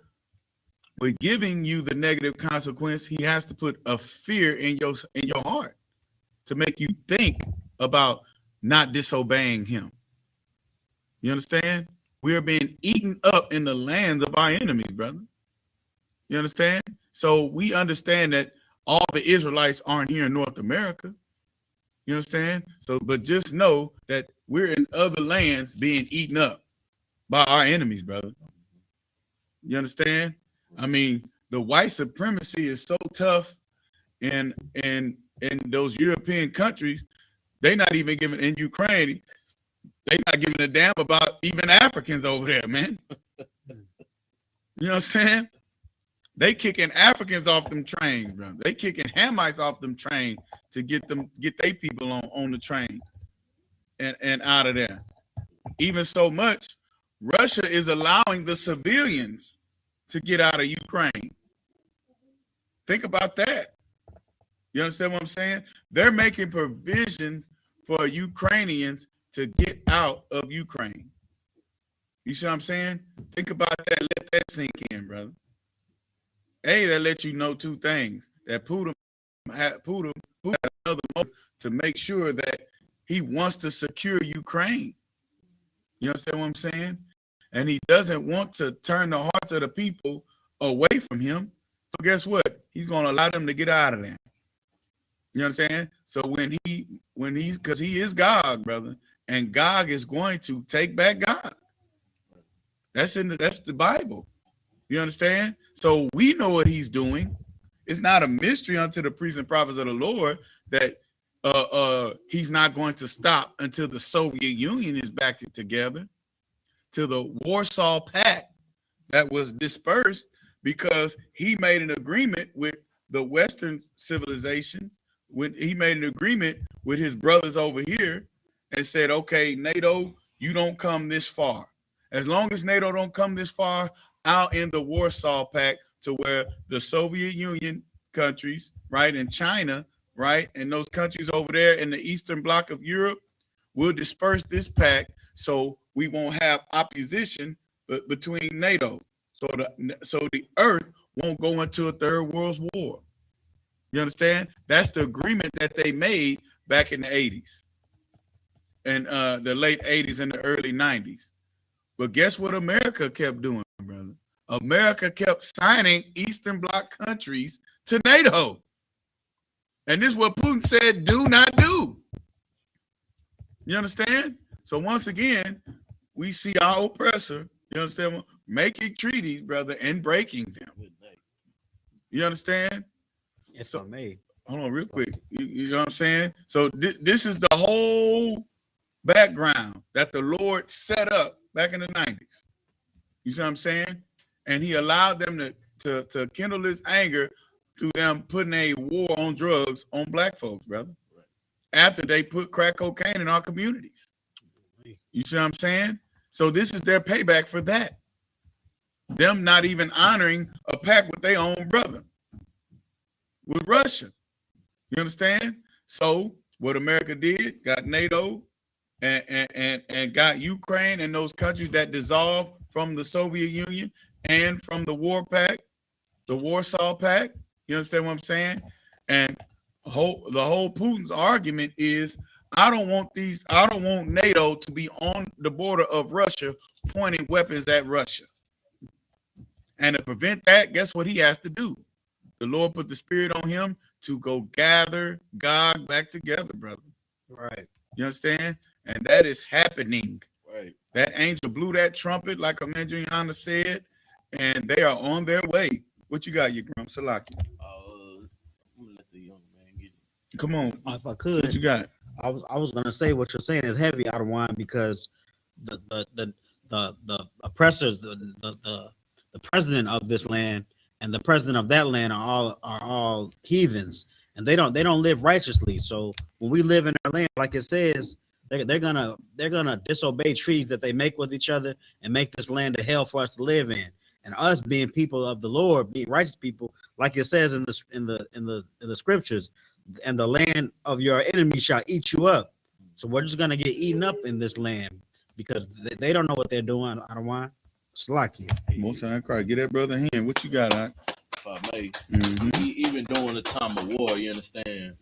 with giving you the negative consequence, he has to put a fear in your heart to make you think about not disobeying him. You understand? We are being eaten up in the lands of our enemies, brother. You understand? So we understand that all the Israelites aren't here in North America. You understand? So, but just know that we're in other lands being eaten up by our enemies, brother. You understand? I mean, the white supremacy is so tough in those European countries. They're not even giving, in Ukraine, they're not giving a damn about even Africans over there, man. You know what I'm saying? They kicking Africans off them trains, bro. They kicking Hamites off them trains to get their people on the train and out of there. Even so much, Russia is allowing the civilians to get out of Ukraine. Think about that. You understand what I'm saying? They're making provisions for Ukrainians to get out of Ukraine. You see what I'm saying? Think about that. Let that sink in, brother. That lets you know two things. That Putin had another motive to make sure that he wants to secure Ukraine. You understand what I'm saying? And he doesn't want to turn the hearts of the people away from him. So guess what? He's going to allow them to get out of there. You know what I'm saying? So because he is God, brother, and God is going to take back God. That's the Bible. You understand? So we know what he's doing. It's not a mystery unto the priests and prophets of the Lord that he's not going to stop until the Soviet Union is back together, till the Warsaw Pact that was dispersed, because he made an agreement with the Western civilization. When he made an agreement with his brothers over here and said, okay, NATO, you don't come this far. As long as NATO don't come this far, I'll end the Warsaw Pact to where the Soviet Union countries, right, and China, right, and those countries over there in the Eastern Bloc of Europe will disperse this pact, so we won't have opposition between NATO. So the earth won't go into a third world war. You understand? That's the agreement that they made back in the 80s and the late 80s and the early 90s. But guess what America kept doing, brother? America kept signing Eastern Bloc countries to NATO. And this is what Putin said, do not do. You understand? So once again, we see our oppressor, you understand, making treaties, brother, and breaking them. You understand? If I may. Hold on real quick. You know what I'm saying? So this is the whole background that the Lord set up back in the 90s. You see what I'm saying? And he allowed them to kindle his anger through them putting a war on drugs on black folks, brother. After they put crack cocaine in our communities. You see what I'm saying? So this is their payback for that. Them not even honoring a pact with their own brother, with Russia. You understand? So what America did, got NATO and got Ukraine and those countries that dissolved from the Soviet Union and from the War Pact, the Warsaw Pact. You understand what I'm saying? And the whole Putin's argument is, I don't want NATO to be on the border of Russia pointing weapons at Russia. And to prevent that, guess what he has to do? The Lord put the spirit on him to go gather God back together, brother. Right. You understand? And that is happening. Right. That angel blew that trumpet, like Commander YAHANNA said, and they are on their way. What you got, you Grum Salaki? I'm gonna let the young man get it. Come on. If I could, What you got? I was gonna say what you're saying is heavy out of wine, because the oppressors, the president of this land and the president of that land are all heathens, and they don't live righteously. So when we live in our land, like it says, they're gonna disobey treaties that they make with each other and make this land a hell for us to live in. And us being people of the Lord, being righteous people, like it says in the scriptures, and the land of your enemy shall eat you up. So we're just gonna get eaten up in this land because they don't know what they're doing. I don't want Slacky. Most time cry. Get that brother hand. What you got, If I may, Mm-hmm. even during the time of war, you understand,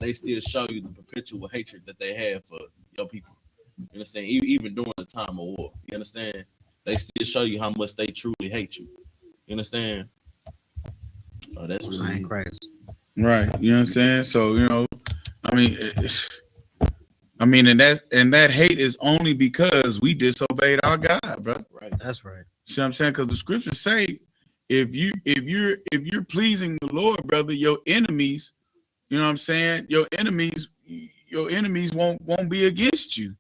they still show you the perpetual hatred that they have for your people. You understand? Even during the time of war, you understand? They still show you how much they truly hate you. You understand? Oh, that's really crazy. Right. You know what I'm saying? So, you know, I mean, and that hate is only because we disobeyed our God, bro. right. That's right. See what I'm saying? Because the scriptures say, if you're pleasing the Lord, brother, your enemies, you know what I'm saying? Your enemies won't be against you.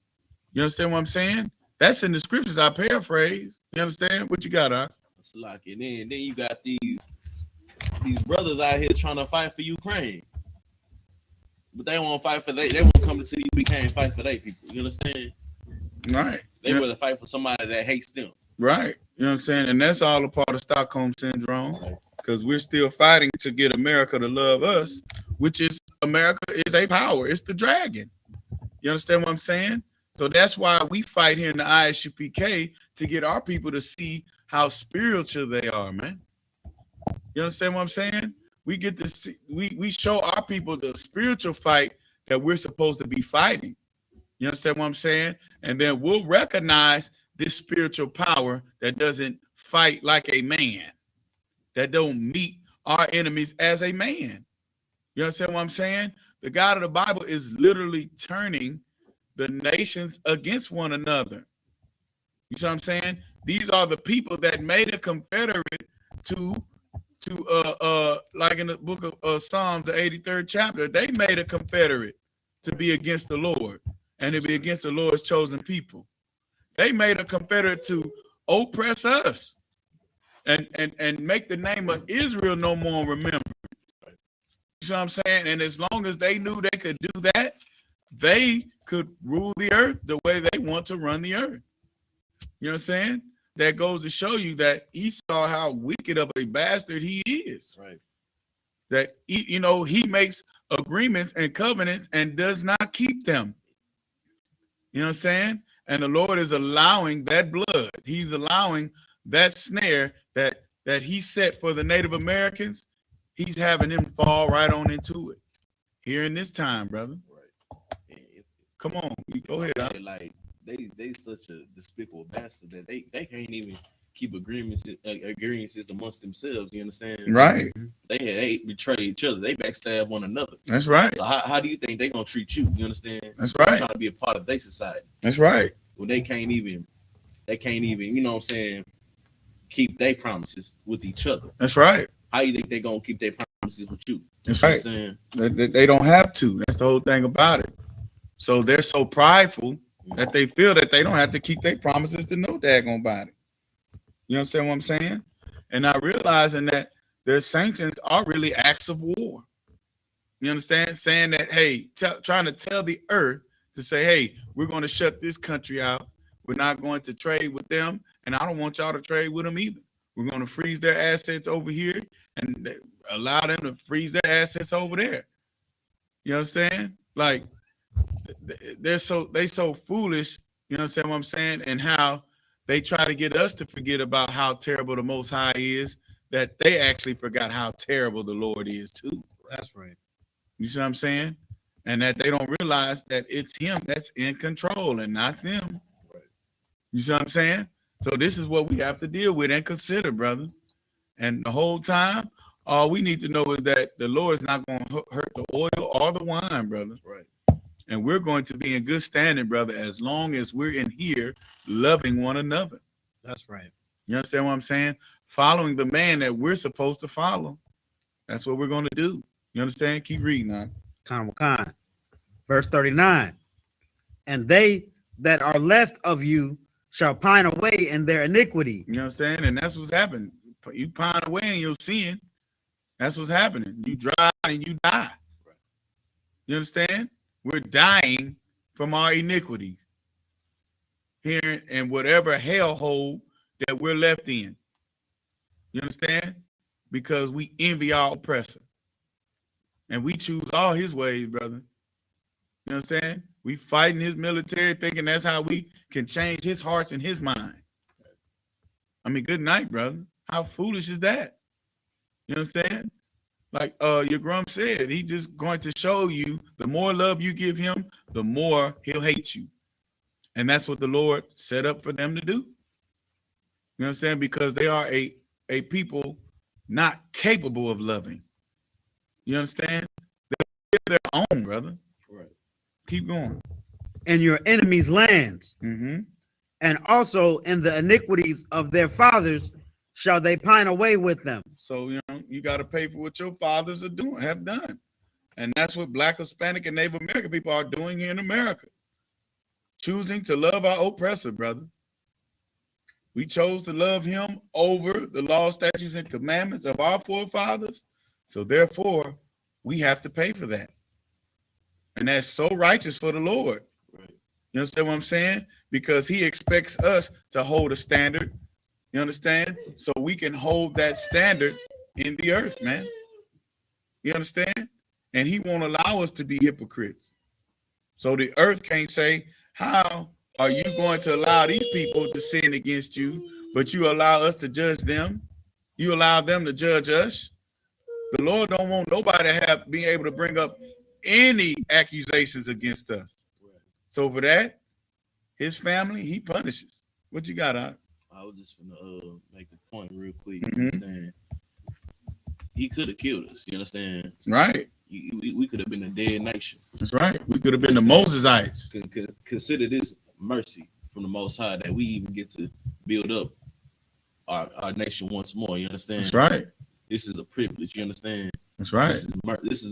You understand what I'm saying? That's in the scriptures. I paraphrase. You understand? What you got, It's like, and then you got these brothers out here trying to fight for Ukraine. But they won't fight for they won't come to the UPK and fight for their people. You understand? Right. They rather fight for somebody that hates them. Right. You know what I'm saying? And that's all a part of Stockholm Syndrome, because we're still fighting to get America to love us, which is America is a power. It's the dragon. You understand what I'm saying? So that's why we fight here in the I.S.U.P.K to get our people to see how spiritual they are, man. You understand what I'm saying? We get to see, we show our people the spiritual fight that we're supposed to be fighting. You understand what I'm saying? And then we'll recognize this spiritual power that doesn't fight like a man, that don't meet our enemies as a man. You understand what I'm saying? The God of the Bible is literally turning the nations against one another. You see what I'm saying? These are the people that made a confederate to like in the book of Psalms, the 83rd chapter, they made a confederate to be against the Lord and to be against the Lord's chosen people. They made a confederate to oppress us and make the name of Israel no more remembered. You see what I'm saying? And as long as they knew they could do that, they could rule the earth the way they want to run the earth. You know what I'm saying? That goes to show you that Esau, how wicked of a bastard he is. Right. That he makes agreements and covenants and does not keep them. You know what I'm saying? And the Lord is allowing that blood. He's allowing that snare that he set for the Native Americans. He's having them fall right on into it here in this time, brother. Right. Come on, go ahead. Like they such a despicable bastard that they can't even keep agreements amongst themselves. You understand? Right. They betray each other. They backstab one another. That's right. So how do you think they gonna treat you? You understand? That's right. They're trying to be a part of their society. That's right. Well, they can't even. You know what I'm saying? Keep their promises with each other. That's right. How you think they gonna keep their promises with you? That's right. They don't have to. That's the whole thing about it. So they're so prideful that they feel that they don't have to keep their promises to no daggone body. You understand what I'm saying? And not realizing that their sanctions are really acts of war. You understand? Saying that, hey, trying to tell the earth to say, hey, we're going to shut this country out. We're not going to trade with them. And I don't want y'all to trade with them either. We're going to freeze their assets over here and allow them to freeze their assets over there. You know what I'm saying? Like, they so foolish, you know what I'm saying, and how they try to get us to forget about how terrible the Most High is, that they actually forgot how terrible the Lord is too. That's right. You see what I'm saying? And that they don't realize that it's him that's in control and not them. Right. You see what I'm saying? So this is what we have to deal with and consider, brother. And the whole time, all we need to know is that the Lord is not going to hurt the oil or the wine, brother. Right. And we're going to be in good standing, brother, as long as we're in here loving one another. That's right. You understand what I'm saying? Following the man that we're supposed to follow. That's what we're going to do. You understand? Keep reading on. Khan. Verse 39. And they that are left of you shall pine away in their iniquity. You understand? And that's what's happening. You pine away in your sin. That's what's happening. You dry and you die. You understand? We're dying from our iniquities here in whatever hellhole that we're left in. You understand? Because we envy our oppressor. And we choose all his ways, brother. You know what I'm saying? We fighting his military, thinking that's how we can change his hearts and his mind. I mean, good night, brother. How foolish is that? You understand? Like your Grum said, he's just going to show you the more love you give him, the more he'll hate you. And that's what the Lord set up for them to do. You know what I'm saying? Because they are a people not capable of loving. You understand? They live their own, brother. Right. Keep going. In your enemies' lands, and also in the iniquities of their fathers shall they pine away with them. So, you got to pay for what your fathers have done. And that's what Black, Hispanic, and Native American people are doing here in America. Choosing to love our oppressor, brother. We chose to love him over the law, statutes, and commandments of our forefathers. So therefore, we have to pay for that. And that's so righteous for the Lord. Right. You understand what I'm saying? Because he expects us to hold a standard. You understand? So we can hold that standard in the earth, man. You understand? And he won't allow us to be hypocrites. So the earth can't say, how are you going to allow these people to sin against you, but you allow us to judge them? You allow them to judge us? The Lord don't want nobody to have being able to bring up any accusations against us. So for that, his family, he punishes. What you got, Out? I was just gonna make a point real quick. Mhm. You understand? He could have killed us. You understand? Right. We could have been a dead nation. That's right. We could have been the Mosesites. Consider this mercy from the Most High that we even get to build up our nation once more. You understand? That's right. This is a privilege. You understand? That's right.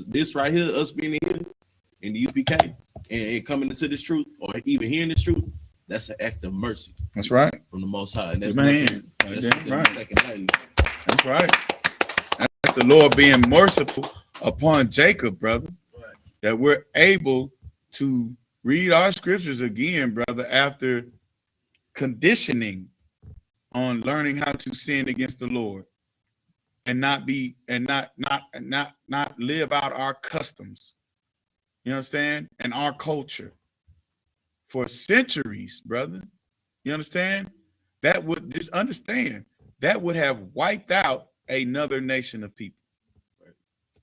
This right here, us being here in the UPK and coming into this truth, or even hearing this truth, that's an act of mercy. That's right. From the Most High. And that's Man. nothing Right. second lightly. That's right. That's the Lord being merciful upon Jacob, brother. Right. That we're able to read our scriptures again, brother, after conditioning on learning how to sin against the Lord and not live out our customs. You understand? And our culture for centuries, brother. You understand? That would that would have wiped out another nation of people. Right.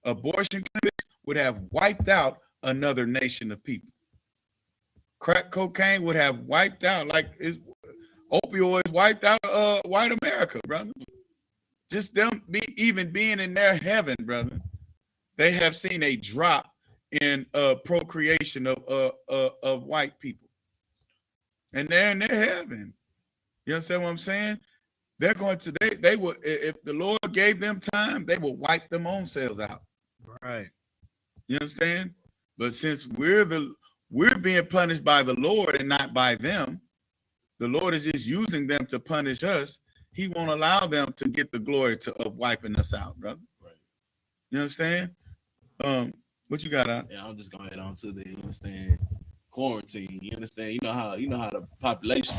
Abortion clinics would have wiped out another nation of people. Crack cocaine would have wiped out, opioids wiped out white America, brother. Just them even being in their heaven, brother. They have seen a drop in procreation of white people. And they're in their heaven. You understand what I'm saying? They're going to they will, if the Lord gave them time, they will wipe them own selves out. Right. You understand? But since we're being punished by the Lord and not by them, the Lord is just using them to punish us. He won't allow them to get the glory of wiping us out, brother. Right. You understand? What you got, Out? Yeah, I'm just gonna head on to the, you understand, quarantine. You understand? You know how the population,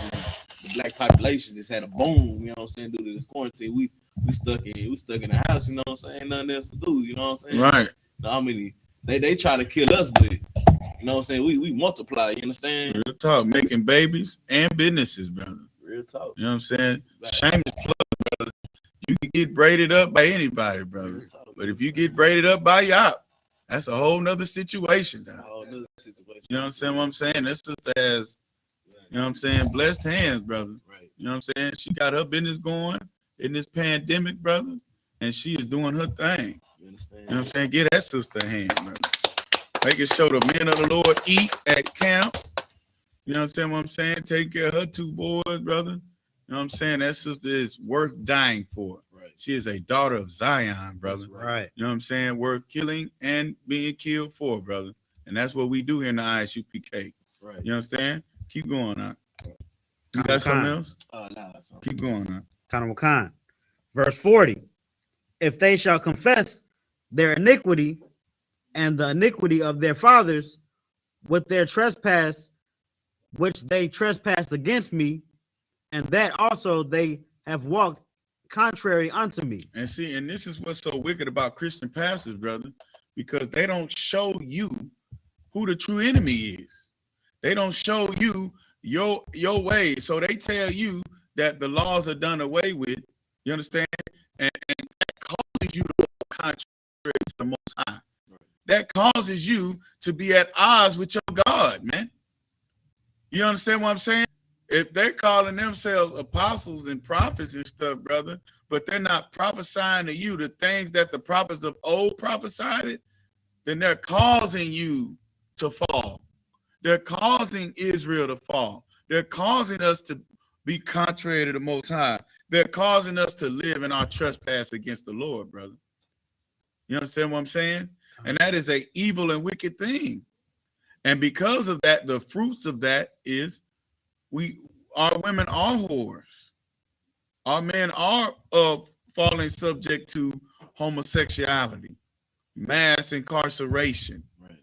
the black population just had a boom, you know what I'm saying, due to this quarantine. We stuck in the house, you know what I'm saying? Nothing else to do, you know what I'm saying? Right. I mean, they try to kill us, but you know what I'm saying, we multiply, you understand? Real talk, making babies and businesses, brother. Real talk. You know what I'm saying? Shameless plug, brother. You can get braided up by anybody, brother. But if you get braided up by YAHANNA, that's a whole nother situation. A whole nother situation. You know what I'm saying? What I'm saying? This sister has, you know what I'm saying, blessed hands, brother. Right. You know what I'm saying? She got her business going in this pandemic, brother, and she is doing her thing. You understand? You know what I'm saying? Get that sister a hand, brother. Making sure the men of the Lord eat at camp. You know what I'm saying? Take care of her two boys, brother. You know what I'm saying? That sister is worth dying for. Right. She is a daughter of Zion, brother. Right. You know what I'm saying? Worth killing and being killed for, brother. And that's what we do here in the I.S.U.P.K. Right. You understand? Keep going, Out. You got something else? Keep going, Out. Khan. Verse 40. If they shall confess their iniquity and the iniquity of their fathers with their trespass, which they trespassed against me, and that also they have walked contrary unto me. And see, and this is what's so wicked about Christian pastors, brother, because they don't show you who the true enemy is. They don't show you your ways. So they tell you that the laws are done away with. You understand? And that causes you to walk contrary to the Most High. That causes you to be at odds with your God, man. You understand what I'm saying? If they're calling themselves apostles and prophets and stuff, brother, but they're not prophesying to you the things that the prophets of old prophesied, then they're causing you to fall. They're causing Israel to fall. They're causing us to be contrary to the Most High. They're causing us to live in our trespass against the Lord, brother. You understand what I'm saying? And that is an evil and wicked thing. And because of that, the fruits of that is our women are whores. Our men are falling subject to homosexuality, mass incarceration. Right.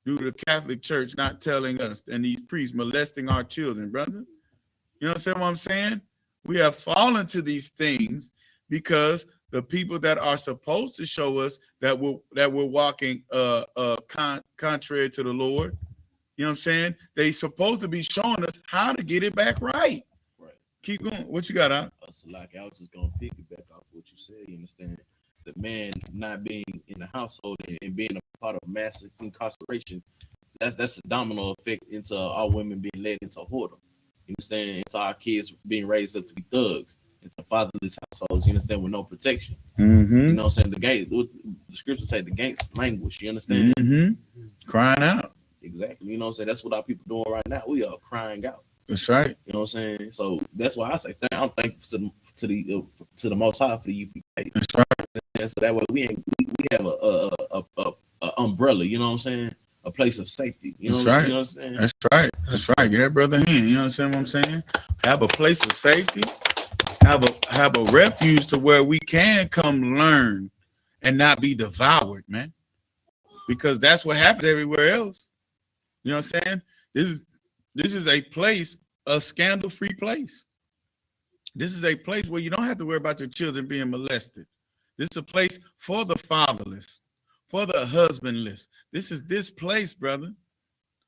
due to the Catholic Church not telling us, and these priests molesting our children, brother. You understand what I'm saying? We have fallen to these things because the people that are supposed to show us that we're walking contrary to the Lord, you know what I'm saying? They supposed to be showing us how to get it back right. Right. Keep going. What you got out? So like I was just gonna piggyback off what you said. You understand? The man not being in the household and being a part of massive incarceration, that's a domino effect into our women being led into whoredom. You understand? Into our kids being raised up to be thugs, into fatherless households. You understand? With no protection. Mm-hmm. You know what I'm saying? The scriptures say the gates languish. You understand? Mm-hmm. Crying out. Exactly. You know what I'm saying? That's what our people doing right now. We are crying out. That's right. You know what I'm saying? So that's why I say I'm thankful to the Most High for the UPK. That's right. And so that way we have a umbrella. You know what I'm saying? A place of safety. You know, That's right. You know what I'm saying? That's right. That's right. Get that brother hand. You understand what I'm saying? Have a place of safety. Have a refuge to where we can come learn and not be devoured, man. Because that's what happens everywhere else. You know what I'm saying? This is a place, a scandal-free place. This is a place where you don't have to worry about your children being molested. This is a place for the fatherless, for the husbandless. This is this place, brother,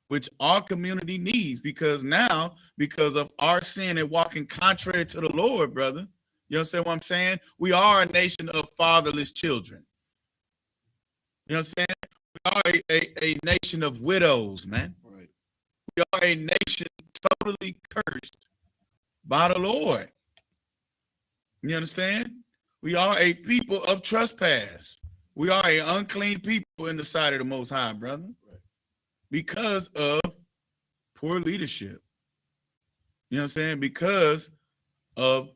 which our community needs, because now, because of our sin and walking contrary to the Lord, brother, you understand what I'm saying? We are a nation of fatherless children. You know what I'm saying? We are a nation of widows, man. Right. We are a nation totally cursed by the Lord. You understand? We are a people of trespass. We are an unclean people in the sight of the Most High, brother, right, because of poor leadership. You know what I'm saying? Because of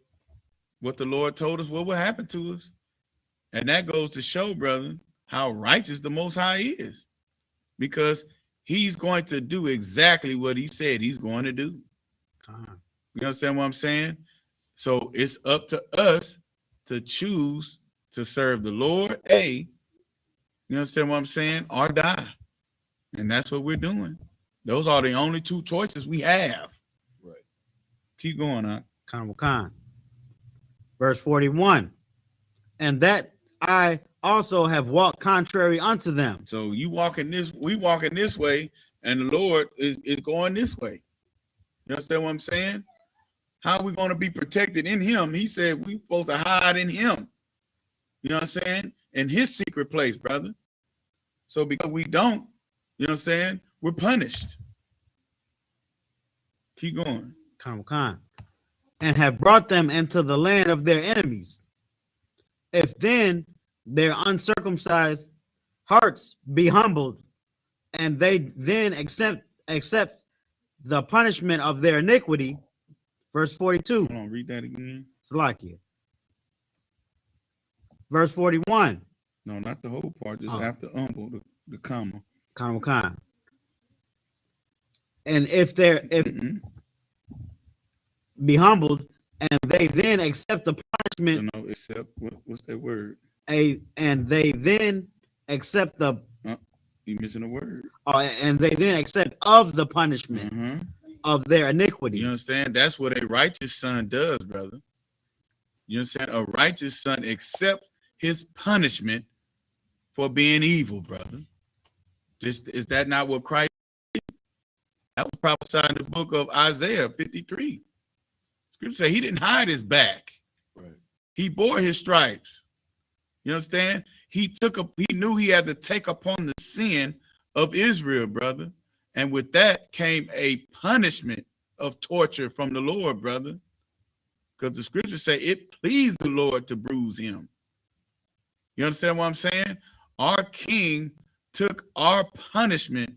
what the Lord told us what will happen to us. And that goes to show, brother, how righteous the Most High is, because he's going to do exactly what he said he's going to do. You understand what I'm saying? So it's up to us to choose to serve the Lord, you understand what I'm saying, or die. And that's what we're doing. Those are the only two choices we have. Right. Keep going on. Khan. Verse 41. And that I also have walked contrary unto them. So we walking this way, and the Lord is going this way. You understand what I'm saying? How are we going to be protected in him? He said we're supposed to hide in him. You know what I'm saying? In his secret place, brother. So because we don't, you know what I'm saying, we're punished. Keep going. Khan. And have brought them into the land of their enemies. If then their uncircumcised hearts be humbled, and they then accept the punishment of their iniquity. Verse 42. Hold on, read that again. Salakia. Verse 41. No, not the whole part, just after humble, the comma. Khan. And if be humbled, and they then accept the punishment. No, accept what's that word? And they then accept the. You missing a word. And they then accept of the punishment of their iniquity. You understand? That's what a righteous son does, brother. You understand? A righteous son accepts his punishment for being evil, brother. Is that not what Christ did? That was prophesied in the book of Isaiah 53. Scripture say he didn't hide his back. Right. He bore his stripes. You understand? He knew he had to take upon the sin of Israel, brother. And with that came a punishment of torture from the Lord, brother. Because the scriptures say it pleased the Lord to bruise him. You understand what I'm saying? Our king took our punishment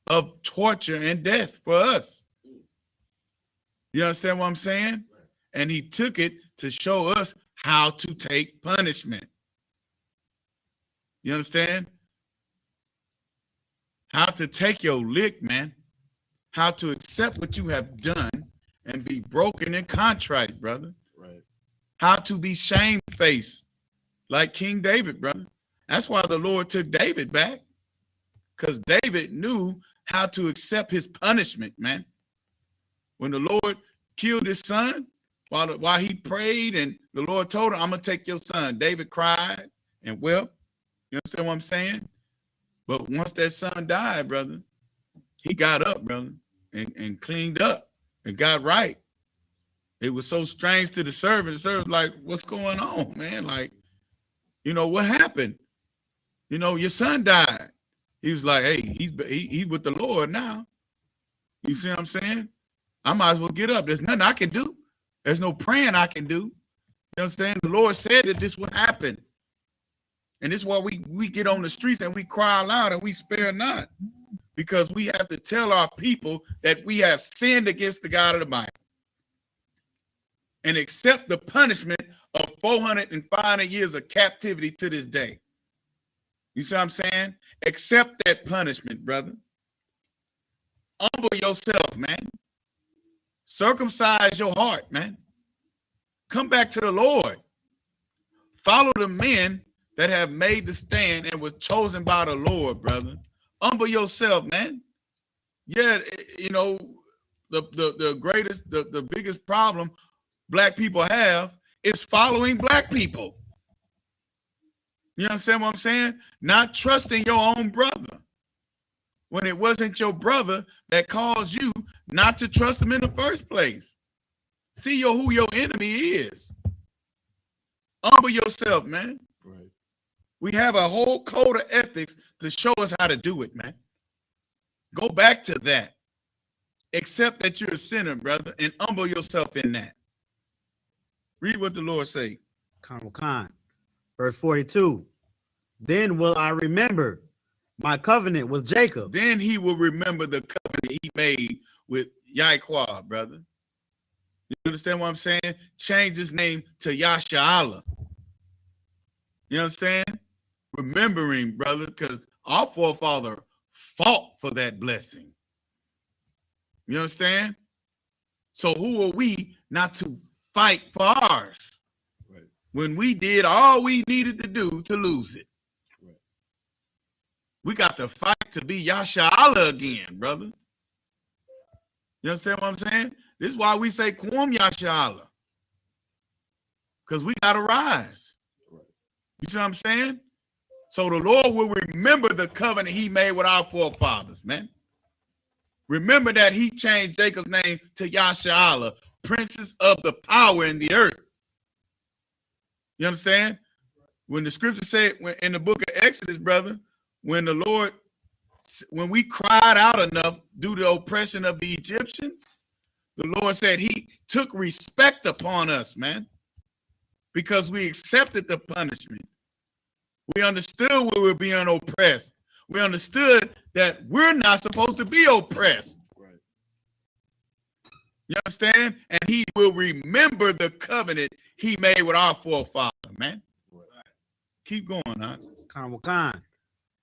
of torture and death for us. You understand what I'm saying? And he took it to show us how to take punishment. You understand? How to take your lick, man. How to accept what you have done and be broken and contrite, brother. Right. How to be shamefaced like King David, brother. That's why the Lord took David back, because David knew how to accept his punishment, man. When the Lord killed his son, while he prayed and the Lord told him, I'm going to take your son. David cried and wept. You understand what I'm saying? But once that son died, brother, he got up, brother, and cleaned up and got right. It was so strange to the servant. The servant was like, what's going on, man? Like, you know, what happened? You know, your son died. He was like, hey, he's with the Lord now. You see what I'm saying? I might as well get up. There's nothing I can do. There's no praying I can do. You understand? The Lord said that this would happen. And this is why we get on the streets and we cry aloud and we spare not. Because we have to tell our people that we have sinned against the God of the Bible. And accept the punishment of 400 years of captivity to this day. You see what I'm saying? Accept that punishment, brother. Humble yourself, man. Circumcise your heart, man. Come back to the Lord. Follow the men that have made the stand and was chosen by the Lord, brother. Humble yourself, man. Yeah, you know, the biggest problem black people have is following black people. You understand what I'm saying? Not trusting your own brother when it wasn't your brother that caused you not to trust him in the first place. See who your enemy is. Humble yourself, man. Right. We have a whole code of ethics to show us how to do it, man. Go back to that. Accept that you're a sinner, brother, and humble yourself in that. Read what the Lord say. Khan. Verse 42. Then will I remember my covenant with Jacob. Then he will remember the covenant he made with YAHANNA, brother. You understand what I'm saying? Change his name to YAHSHALAM. You understand? Remembering, brother, because our forefather fought for that blessing. You understand? So who are we not to fight for ours? Right. When we did all we needed to do to lose it. Right. We got to fight to be YAHSHALAM again, brother. You understand what I'm saying? This is why we say Kwam YAHSHALAM. Because we got to rise. Right. You see what I'm saying? So the Lord will remember the covenant he made with our forefathers, man. Remember that he changed Jacob's name to YAHSHALAM, princes of the power in the earth. You understand? When the scripture said in the book of Exodus, brother, when we cried out enough due to the oppression of the Egyptians, the Lord said he took respect upon us, man, because we accepted the punishment. We understood we were being oppressed. We understood that we're not supposed to be oppressed. Right. You understand? And he will remember the covenant he made with our forefather, man. Right. Keep going, huh? Khan.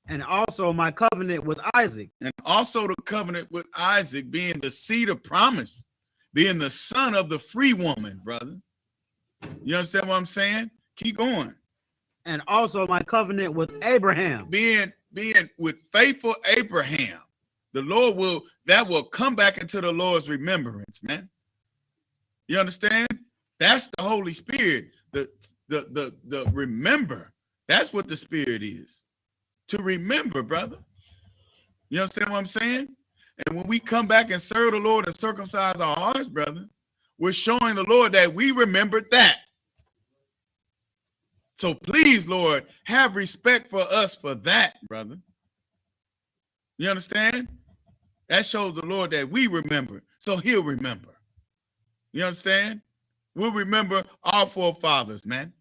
And also my covenant with Isaac. And also the covenant with Isaac being the seed of promise, being the son of the free woman, brother. You understand what I'm saying? Keep going. And also my covenant with Abraham. Being with faithful Abraham. The Lord will come back into the Lord's remembrance, man. You understand? That's the Holy Spirit. The remember. That's what the Spirit is. To remember, brother. You understand what I'm saying? And when we come back and serve the Lord and circumcise our hearts, brother, we're showing the Lord that we remembered that. So please, Lord, have respect for us for that, brother. You understand? That shows the Lord that we remember, so he'll remember. You understand? We'll remember our forefathers, man.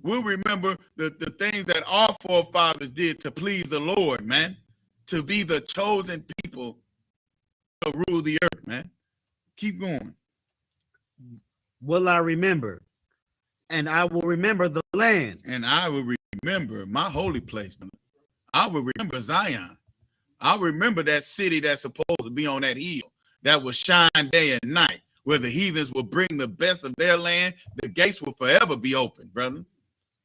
We'll remember the things that our forefathers did to please the Lord, man. To be the chosen people to rule the earth, man. Keep going. Will I remember? And I will remember the land. And I will remember my holy place, man. I will remember Zion. I'll remember that city that's supposed to be on that hill that will shine day and night, where the heathens will bring the best of their land. The gates will forever be open, brother.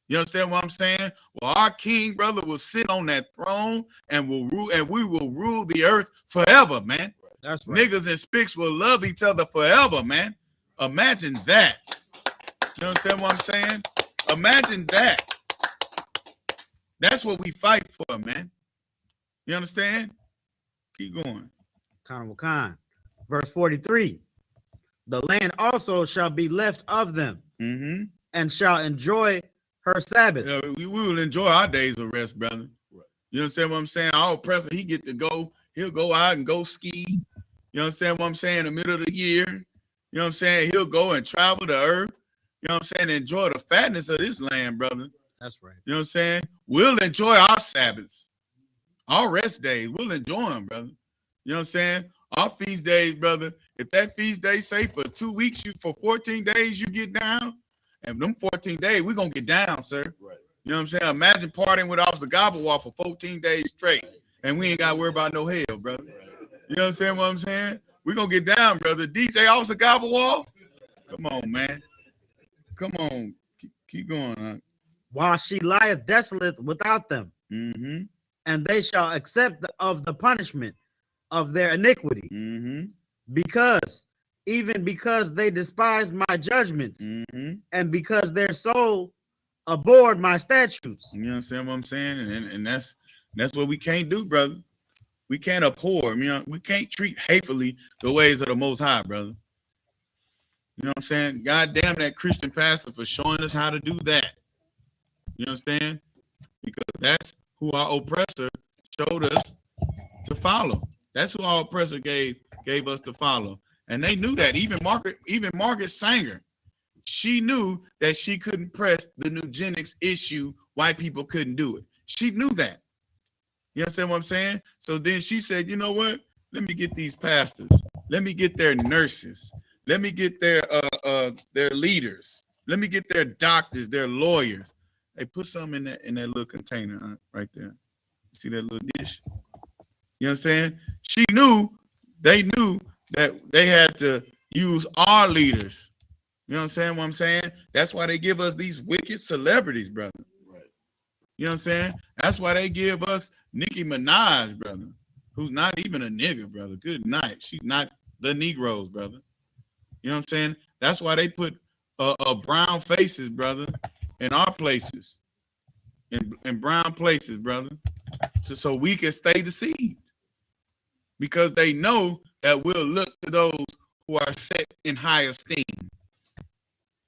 You understand what I'm saying? Well, our king, brother, will sit on that throne and will rule, and we will rule the earth forever, man. That's right. Niggas and spicks will love each other forever, man. Imagine that. You understand what I'm saying? Imagine that. That's what we fight for, man. You understand? Keep going. Khan. Verse 43. The land also shall be left of them, and shall enjoy her Sabbath. Yeah, we will enjoy our days of rest, brother. Right. You understand what I'm saying? Our oppressor, he get to go. He'll go out and go ski. You understand what I'm saying? In the middle of the year. You know what I'm saying? He'll go and travel the earth. You know what I'm saying? Enjoy the fatness of this land, brother. That's right. You know what I'm saying? We'll enjoy our Sabbaths. Our rest days. We'll enjoy them, brother. You know what I'm saying? Our feast days, brother. If that feast day say for 2 weeks, for 14 days, you get down. And them 14 days, we're going to get down, sir. Right. You know what I'm saying? Imagine partying with Officer Gobblewall for 14 days straight. And we ain't got to worry about no hell, brother. You know what I'm saying? What I'm saying? We're going to get down, brother. DJ Officer Gobblewall. Come on, man. Come on. Keep going, huh? While she lieth desolate without them. And they shall accept of the punishment of their iniquity. Because they despise my judgments, and because their soul abhorred my statutes. You understand what I'm saying? And that's what we can't do, brother. We can't abhor. You know, we can't treat hatefully the ways of the Most High, brother. You know what I'm saying? God damn that Christian pastor for showing us how to do that. You understand? Because that's who our oppressor showed us to follow. That's who our oppressor gave us to follow. And they knew that. Even Margaret Sanger, she knew that she couldn't press the eugenics issue. White people couldn't do it. She knew that. You understand what I'm saying? So then she said, you know what? Let me get these pastors. Let me get their nurses. Let me get their leaders. Let me get their doctors, their lawyers. They put some in that little container right there. See that little dish? You know what I'm saying? They knew that they had to use our leaders. You know what I'm saying? What I'm saying? That's why they give us these wicked celebrities, brother. Right. You know what I'm saying? That's why they give us Nicki Minaj, brother, who's not even a nigga, brother. Good night. She's not the Negroes, brother. You know what I'm saying? That's why they put brown faces, brother, in our places, in brown places, brother, so we can stay deceived. Because they know that we'll look to those who are set in high esteem.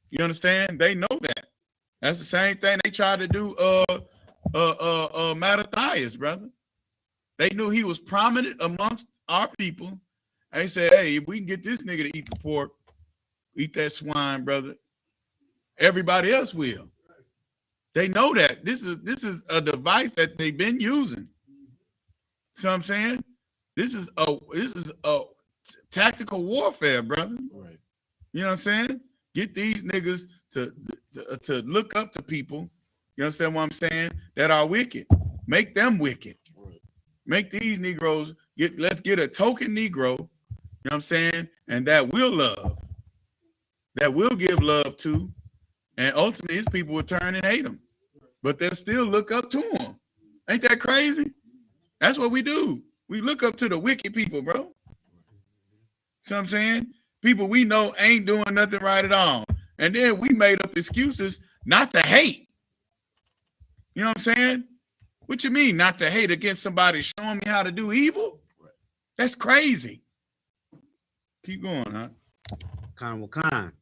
You understand? They know that. That's the same thing they tried to do Mattathias, brother. They knew he was prominent amongst our people. And they said, hey, if we can get this nigga to eat the pork, eat that swine, brother, everybody else will. They know that. This is a device that they've been using. See what I'm saying? This is a tactical warfare, brother. Right. You know what I'm saying? Get these niggas to look up to people. You understand what I'm saying? That are wicked. Make them wicked. Right. Make these Negroes let's get a token Negro. You know what I'm saying? And that will love. That will give love to. And ultimately, his people will turn and hate him. But they'll still look up to him. Ain't that crazy? That's what we do. We look up to the wicked people, bro. See what I'm saying? People we know ain't doing nothing right at all. And then we made up excuses not to hate. You know what I'm saying? What you mean not to hate against somebody showing me how to do evil? That's crazy. Keep going, huh? Khan.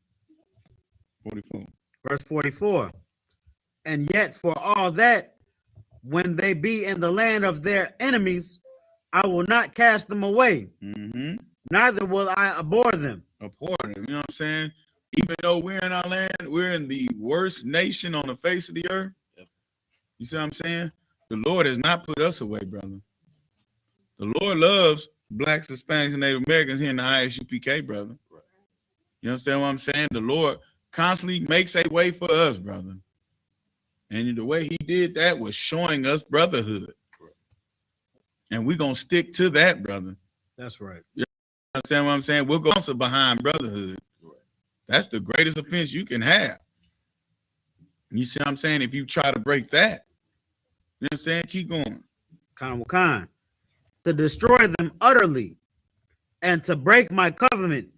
44. Verse 44. And yet for all that, when they be in the land of their enemies, I will not cast them away. Neither will I abhor them. Abhor them, you know what I'm saying? Even though we're in our land, we're in the worst nation on the face of the earth. Yep. You see what I'm saying? The Lord has not put us away, brother. The Lord loves blacks, Hispanics, and Native Americans here in the I.S.U.P.K, brother. Right. You understand what I'm saying? The Lord constantly makes a way for us, brother. And the way he did that was showing us brotherhood. Right. And we're going to stick to that, brother. That's right. You understand what I'm saying? We'll go behind brotherhood. Right. That's the greatest offense you can have. You see what I'm saying? If you try to break that, you know what I'm saying? Keep going. Khan, to destroy them utterly, and to break my covenant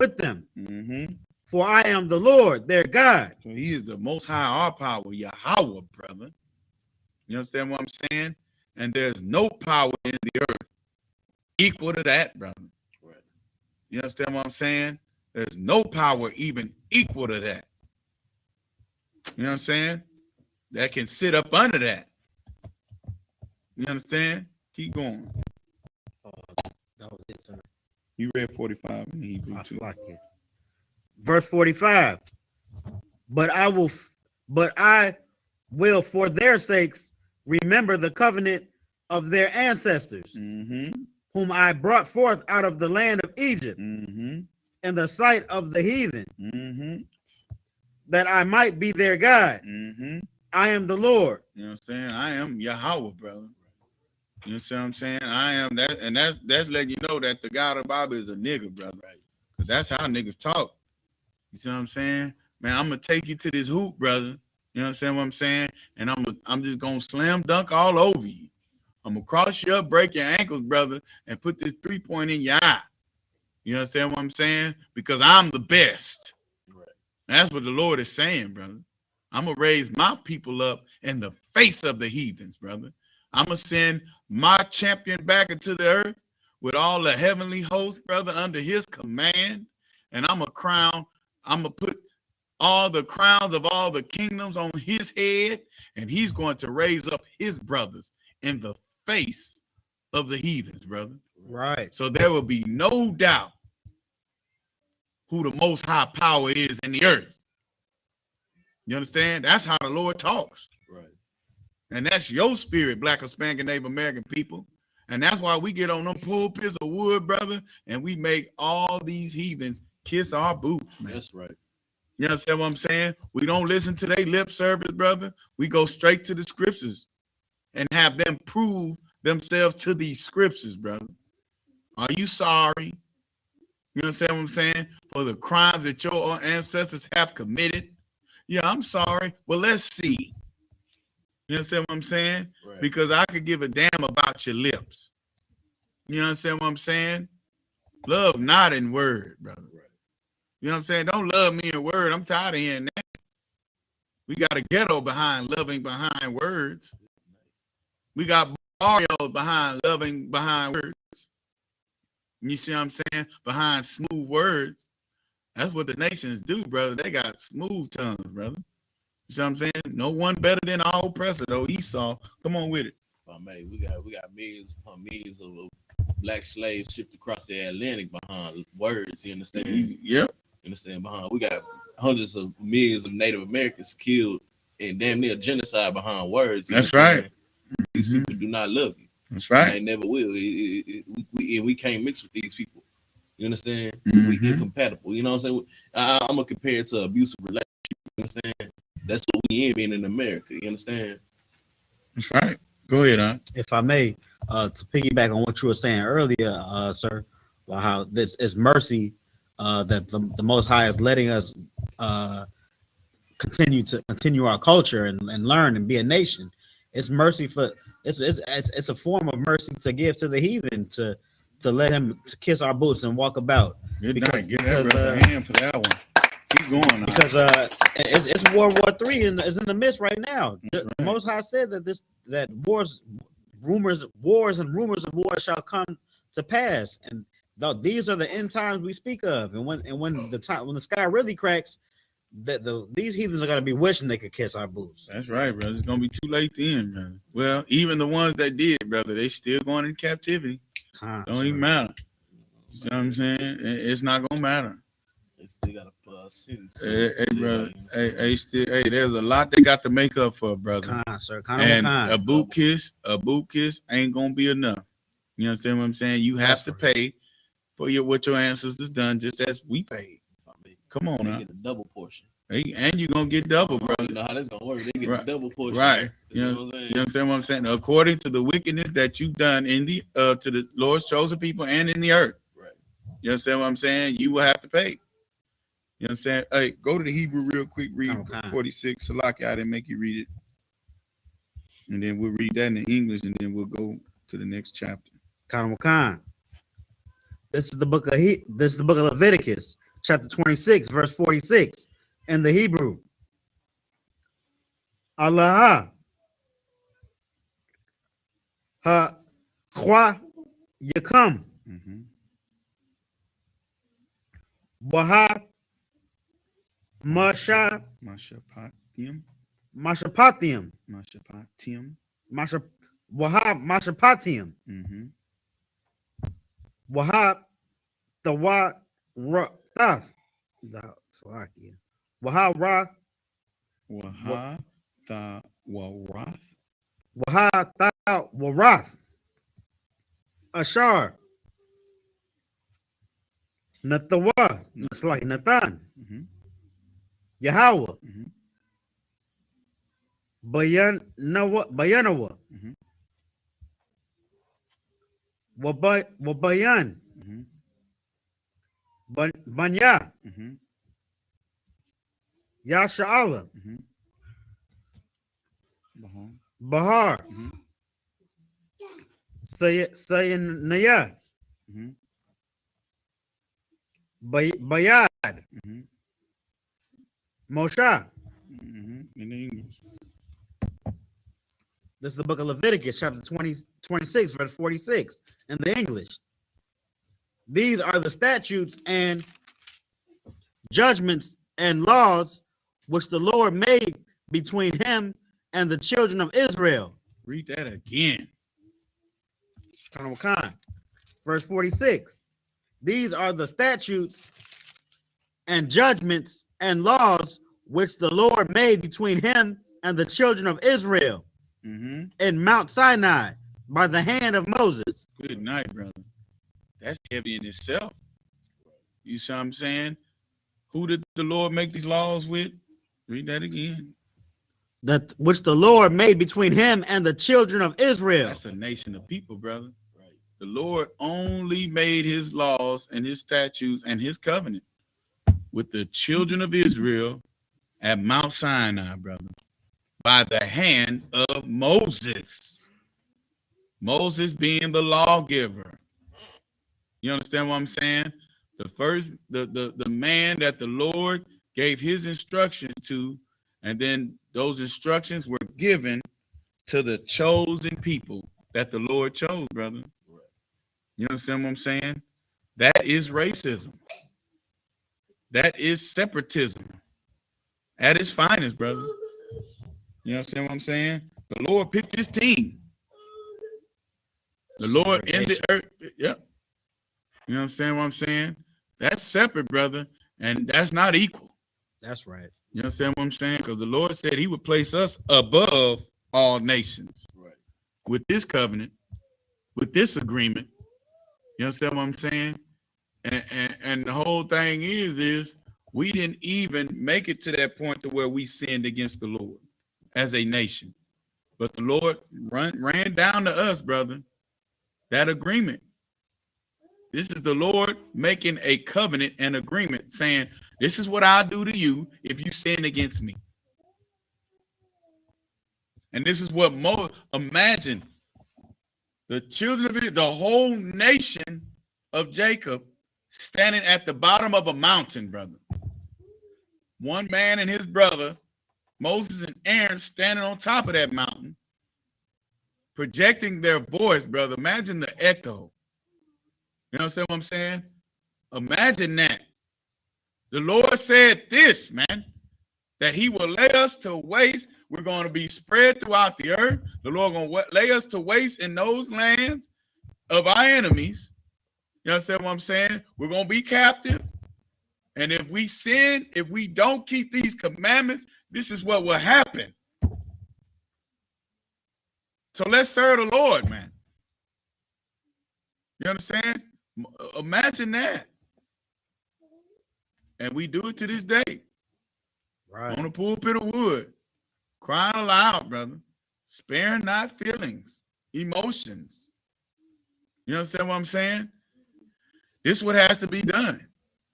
with them. Mm-hmm. For I am the Lord, their God. So he is the most high, our power, Yahweh, brother. You understand what I'm saying? And there's no power in the earth equal to that, brother. Right. You understand what I'm saying? There's no power even equal to that. You know what I'm saying? That can sit up under that. You understand? Keep going. That was it, sir. You read 45 in Hebrew too. Like it. Verse 45. But I will for their sakes remember the covenant of their ancestors, whom I brought forth out of the land of Egypt, in the sight of the heathen, that I might be their God. I am the Lord. You know what I'm saying? I am Yahweh, brother. You see what I'm saying? I am that, and that's letting you know that the God of the Bible is a nigga, brother. Because that's how niggas talk. You see what I'm saying? Man, I'm gonna take you to this hoop, brother. You understand what I'm saying? And I'm just gonna slam dunk all over you. I'm gonna cross you up, break your ankles, brother, and put this 3-point in your eye. You understand what I'm saying? Because I'm the best. Right. That's what the Lord is saying, brother. I'm gonna raise my people up in the face of the heathens, brother. I'm gonna send my champion back into the earth with all the heavenly hosts, brother, under his command. And I'm gonna put all the crowns of all the kingdoms on his head, and he's going to raise up his brothers in the face of the heathens, brother. Right. So there will be no doubt who the most high power is in the earth. You understand? That's how the Lord talks. Right. And that's your spirit, Black Hispanic Native American people. And that's why we get on them pulpits of wood, brother, and we make all these heathens kiss our boots, man. That's right. You understand what I'm saying? We don't listen to their lip service, brother. We go straight to the scriptures and have them prove themselves to these scriptures, brother. Are you sorry? You understand what I'm saying? For the crimes that your ancestors have committed? Yeah, I'm sorry. Well, let's see. You understand what I'm saying? Right. Because I could give a damn about your lips. You understand what I'm saying? Love not in word, brother. Right. You know what I'm saying? Don't love me in word. I'm tired of hearing that. We got a ghetto behind loving behind words. We got barrios behind loving behind words. You see what I'm saying? Behind smooth words. That's what the nations do, brother. They got smooth tongues, brother. You see what I'm saying? No one better than our oppressor, though. Esau. Come on with it. If I may, we got millions upon millions of black slaves shipped across the Atlantic behind words. You understand? Yep. You understand? Behind, we got hundreds of millions of Native Americans killed and damn near genocide behind words. That's right. These people do not love you. That's right. They never will. We can't mix with these people. You understand? Mm-hmm. We incompatible. You know what I'm saying? I'm gonna compare it to abusive relationship. You understand? That's what we in being in America. You understand? That's right. Go ahead, huh? If I may, to piggyback on what you were saying earlier, sir, about how this is mercy that the Most High is letting us continue our culture and learn and be a nation. It's mercy for it's a form of mercy to give to the heathen to let him to kiss our boots and walk about. Good night. Give that brother a hand for that one. Keep going now. Because it's World War III is in the midst right now. The Most High said that wars and rumors of war shall come to pass, and these are the end times we speak of. And when the sky really cracks, these heathens are gonna be wishing they could kiss our boots. That's right, brother. It's gonna be too late then, brother. Well, even the ones that did, brother, they still going in captivity. Don't even matter. You see what I'm saying? It's not gonna matter. They still got a sentence. Hey, brother. Hey, there's a lot they got to make up for, brother. And a boot kiss ain't gonna be enough. You understand what I'm saying? You have to pay for what your ancestors done, just as we paid. Come on, now. Get a double portion. And you're gonna get double, brother. You know how that's gonna work. They get a double portion. Right. You understand what I'm saying? According to the wickedness that you've done in the to the Lord's chosen people and in the earth. Right. You understand what I'm saying? You will have to pay. You You understand? Hey, go to the Hebrew real quick. Read Okay. 46. Salaki, I didn't make you read it. And then we'll read that in English, and then we'll go to the next chapter. Khan. This is the book of Leviticus, chapter 26, verse 46, in the Hebrew. Allah ha khwa yakam waha Mashapatium. Mashapatium Wahab Tawa Tath Wahab Ra Waha ta warath. Wahab Ta Warath Ashar Natawa, it's like Nathan, Yahweh, Bayanawa, Wabayan, Banya, Yasha'ala, Bahar, Sayanaya, Bayad, Moshe. In English. This is the book of Leviticus, chapter 26, verse 46, in the English. These are the statutes and judgments and laws which the Lord made between him and the children of Israel. Read that again. Verse 46. These are the statutes and judgments and laws which the Lord made between him and the children of Israel in Mount Sinai by the hand of Moses. Good night, brother. That's heavy in itself. You see what I'm saying? Who did the Lord make these laws with? Read that again. That which the Lord made between him and the children of Israel. That's a nation of people, brother. Right. The Lord only made his laws and his statutes and his covenant with the children of Israel at Mount Sinai, brother, by the hand of Moses. Moses being the lawgiver. You understand what I'm saying? The man that the Lord gave his instructions to, and then those instructions were given to the chosen people that the Lord chose, brother. You understand what I'm saying? That is racism. That is separatism at its finest, brother. You understand what I'm saying? The Lord picked his team. The Lord in the earth. Yep. You know what I'm saying? What I'm saying? That's separate, brother, and that's not equal. That's right. You understand what I'm saying? Because the Lord said he would place us above all nations. Right. With this covenant, with this agreement. You understand what I'm saying? And the whole thing is we didn't even make it to that point to where we sinned against the Lord as a nation. But the Lord ran down to us, brother, that agreement. This is the Lord making a covenant and agreement saying, this is what I'll do to you if you sin against me. And this is what imagine the children of Israel, the whole nation of Jacob standing at the bottom of a mountain, brother. One man and his brother, Moses and Aaron, standing on top of that mountain, projecting their voice, brother. Imagine the echo. You understand what I'm saying? Imagine that. The Lord said this, man, that he will lay us to waste. We're going to be spread throughout the earth. The Lord going to lay us to waste in those lands of our enemies. You understand what I'm saying? We're going to be captive. And if we sin, if we don't keep these commandments, this is what will happen. So let's serve the Lord, man. You understand? Imagine that. And we do it to this day. Right. On the pulpit of wood. Crying aloud, brother. Sparing not feelings, emotions. You understand what I'm saying? This is what has to be done.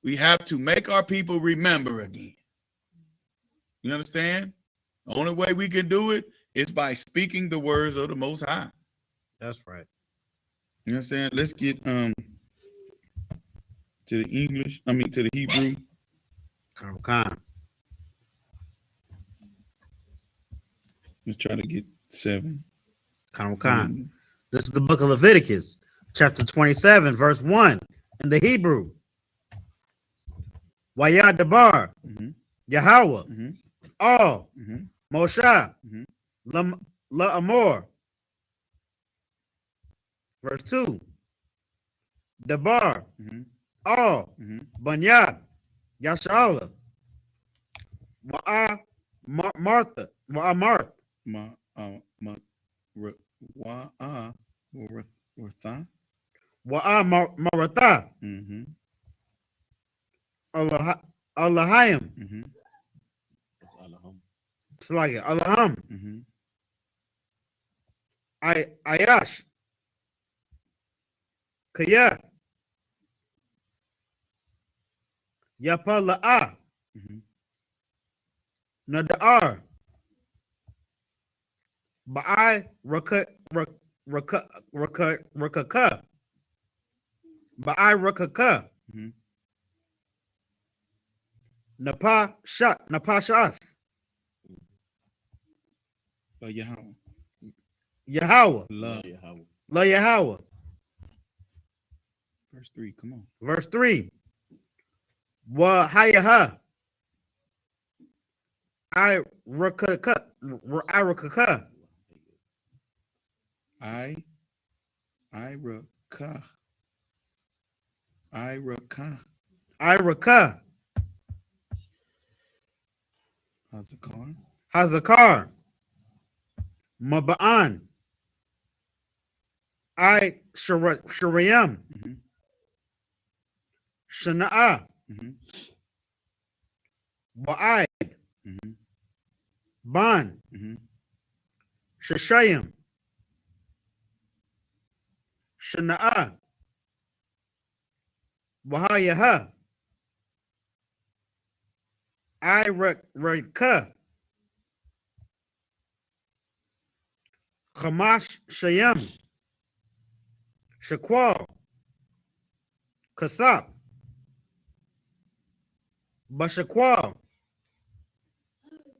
We have to make our people remember again. You understand? The only way we can do it is by speaking the words of the Most High. That's right. You know what I'm saying? Let's get to the English. I mean to the Hebrew. Khan. Let's try to get 7. Khan. This is the book of Leviticus, chapter 27, verse 1 in the Hebrew. Wayah Dabar, Yahweh, all, Moshe, La Amor. Verse 2. Dabar, all, Banyad, Yashala, Wa'a Martha, Wa'a Marth, Wa'a Maratha, Allahayim, Slagia, Allaham, Ayash, Kaya, Yapala'a, Nadar, Ba'ai Rakaka, Ba'ai Rakaka, Napashas, Yahweh, La Yahweh. Verse 3, come on. Verse 3. Wahayaha. I rakaka. Hazakar. Maba'an. Shariam. Shana'a. Wa'id. Ban. Shashayim. Shana'a. Wahayaha. I Raka. Hamash Shayam. Shakwal. Kasab. Bashakwal.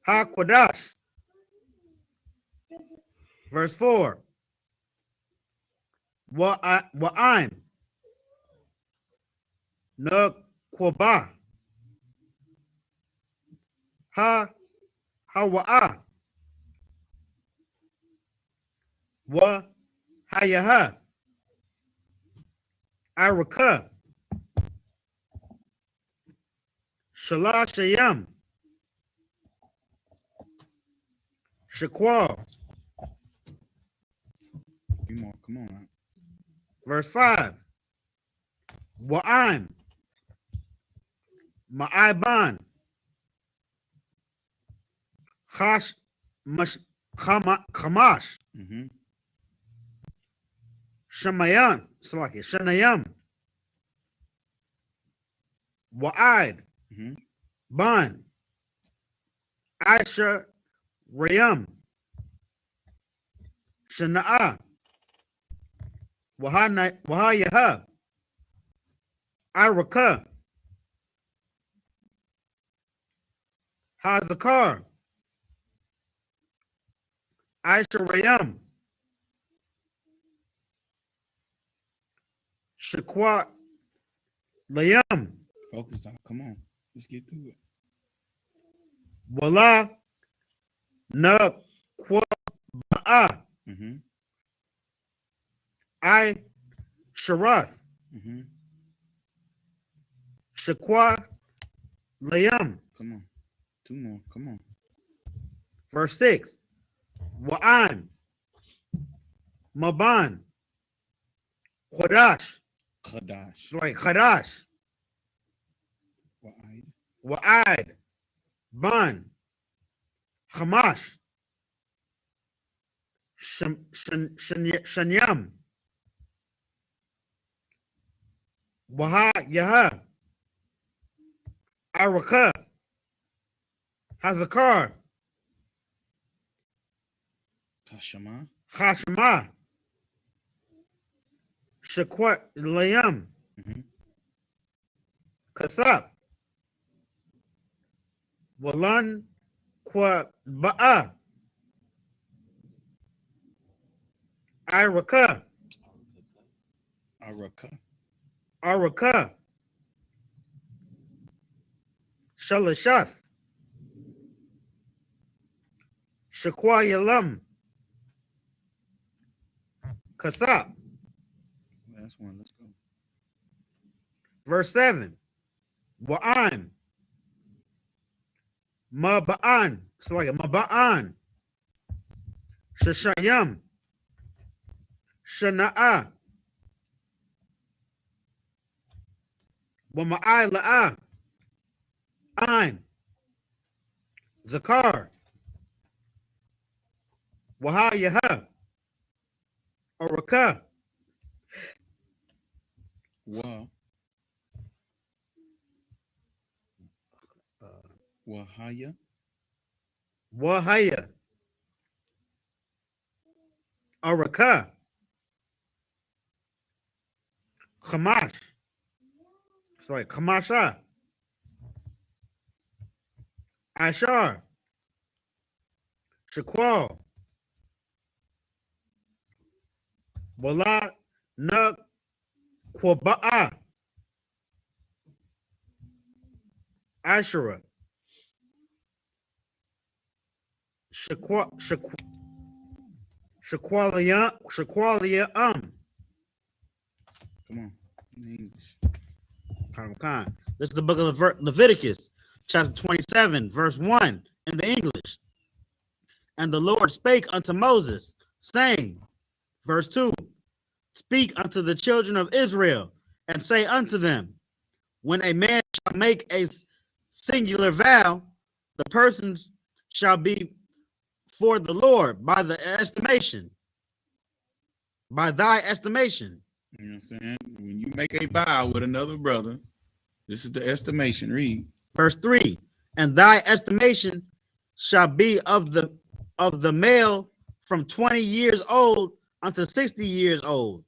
Ha Kodash. Verse 4. Wa'im. No Kwaba. Ha Hawa'a. Wa Hayaha. Araka. Shalah Shayam. Shakwal. Come on. Verse 5. Wa'im. Ma'aiban. Khash Khamash. Shamayan. Shanayam. Wa'id. Ban. Aisha Rayam. Shana'a. Wahayaha. Iraka. Hazakar. Aisha Rayam. Shakwa Layam. Focus on. Come on. Let's get through it. Wala na kwa ba'a. I Sharath. Shakwa Layam. Come on. 2 more. Come on. Verse 6. Wa'an. Maban. Khodash. It's like Khadash. Wa'id. Ban. Hamash. Shanyam. Waha Yaha. Araka, Hazakar, Kashama. Hashma, Shaquat Layam, Kasab, Walan Kwa Ba'a, Iraka, Araka. Araka, Shalashath, Shakwayalam, Kasab. Last one. Let's go. Verse 7. Wa'an. Maba'an. It's like a Maba'an. Shashayam. Shana'a. Wama'ai la'a. Ain. Zakar. Waha yaha. Araka. Wa. Wahaya. Wahaya. Araka. Khamash. It's like Khamasha. Ashar. Shaqual. Wala na Kwaba'a. Ashura. Shaqualia. Come on. In English. This is the book of Leviticus, chapter 27, verse 1 in the English. And the Lord spake unto Moses, saying, verse 2, speak unto the children of Israel, and say unto them, when a man shall make a singular vow, the persons shall be for the Lord by the estimation, by thy estimation. You know what I'm saying? When you make a vow with another brother, this is the estimation. Read. Verse 3, and thy estimation shall be of the male from 20 years old unto 60 years old.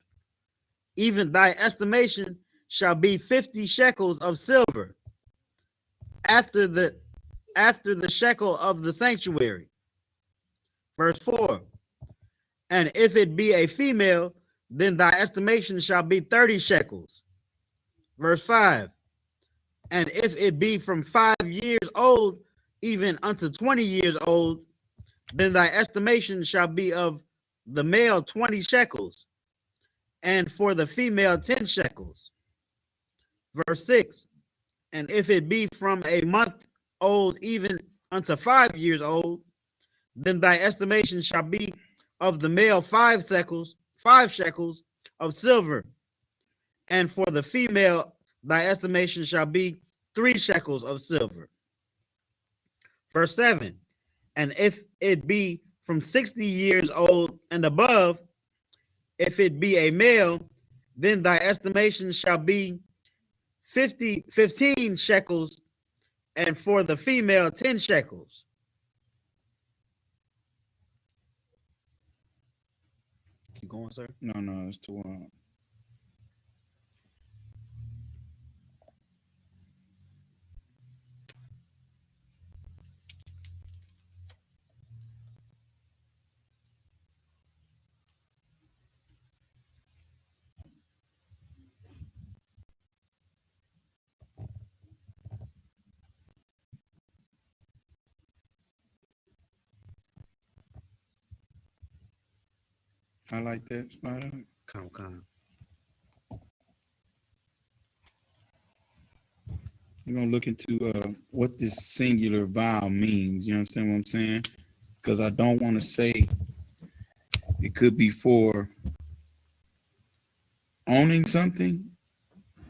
Even thy estimation shall be 50 shekels of silver after the shekel of the sanctuary. Verse 4, and if it be a female, then thy estimation shall be 30 shekels. Verse 5, and if it be from 5 years old even unto 20 years old, then thy estimation shall be of the male 20 shekels, and for the female 10 shekels. Verse 6, and if it be from a month old even unto 5 years old, then thy estimation shall be of the male 5 shekels of silver, and for the female thy estimation shall be 3 shekels of silver. Verse 7, and if it be from 60 years old and above, if it be a male, then thy estimation shall be 15 shekels, and for the female 10 shekels. Keep going, sir. No, it's too long. I like that, Spider. Come. We're gonna look into what this singular vow means. You understand what I'm saying? Because I don't want to say it could be for owning something,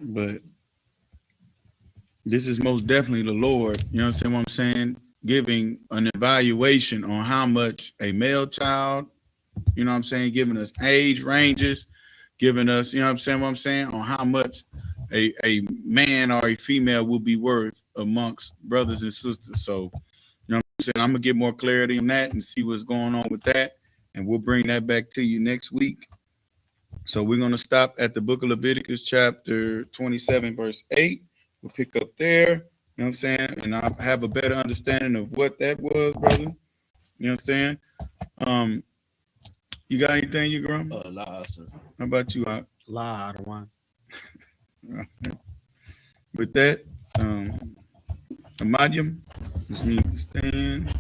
but this is most definitely the Lord. You understand what I'm saying? Giving an evaluation on how much a male child, you know what I'm saying, giving us age ranges, giving us, you know what I'm saying, on how much a man or a female will be worth amongst brothers and sisters. So, you know what I'm saying? I'm gonna get more clarity on that and see what's going on with that, and we'll bring that back to you next week. So we're gonna stop at the book of Leviticus, chapter 27, verse 8. We'll pick up there. You know what I'm saying? And I'll have a better understanding of what that was, brother. You know what I'm saying? You got anything, you Grum? Nah, sir. How about you, Hawk? Lot of one. With that, Amadium, just need to stand.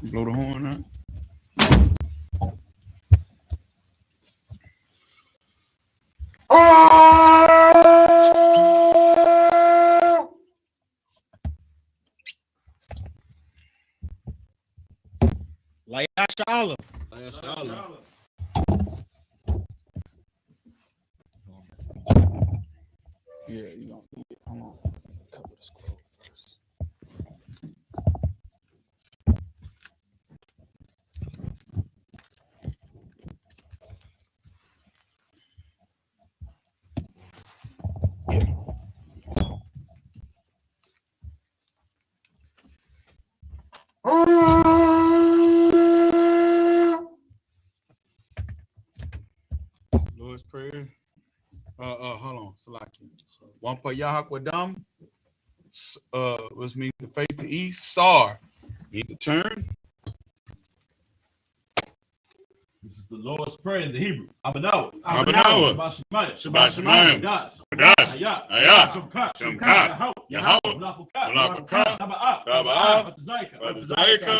Blow the horn out. Shalom. SHALAM. Yeah, you know, hold on. Cover the scroll first. Lord's Prayer. Hold on. Salaki. One for Yahakwadam, which means to face the east. Sar means to turn. This is the Lord's Prayer in the Hebrew. Abanawa. Abanawa. Shabbat Shemayim. Kadash. I.S.U.P.K. Shemka. Yahweh. Ulapaka. Taba'ah. Batazaika. I.S.U.P.K.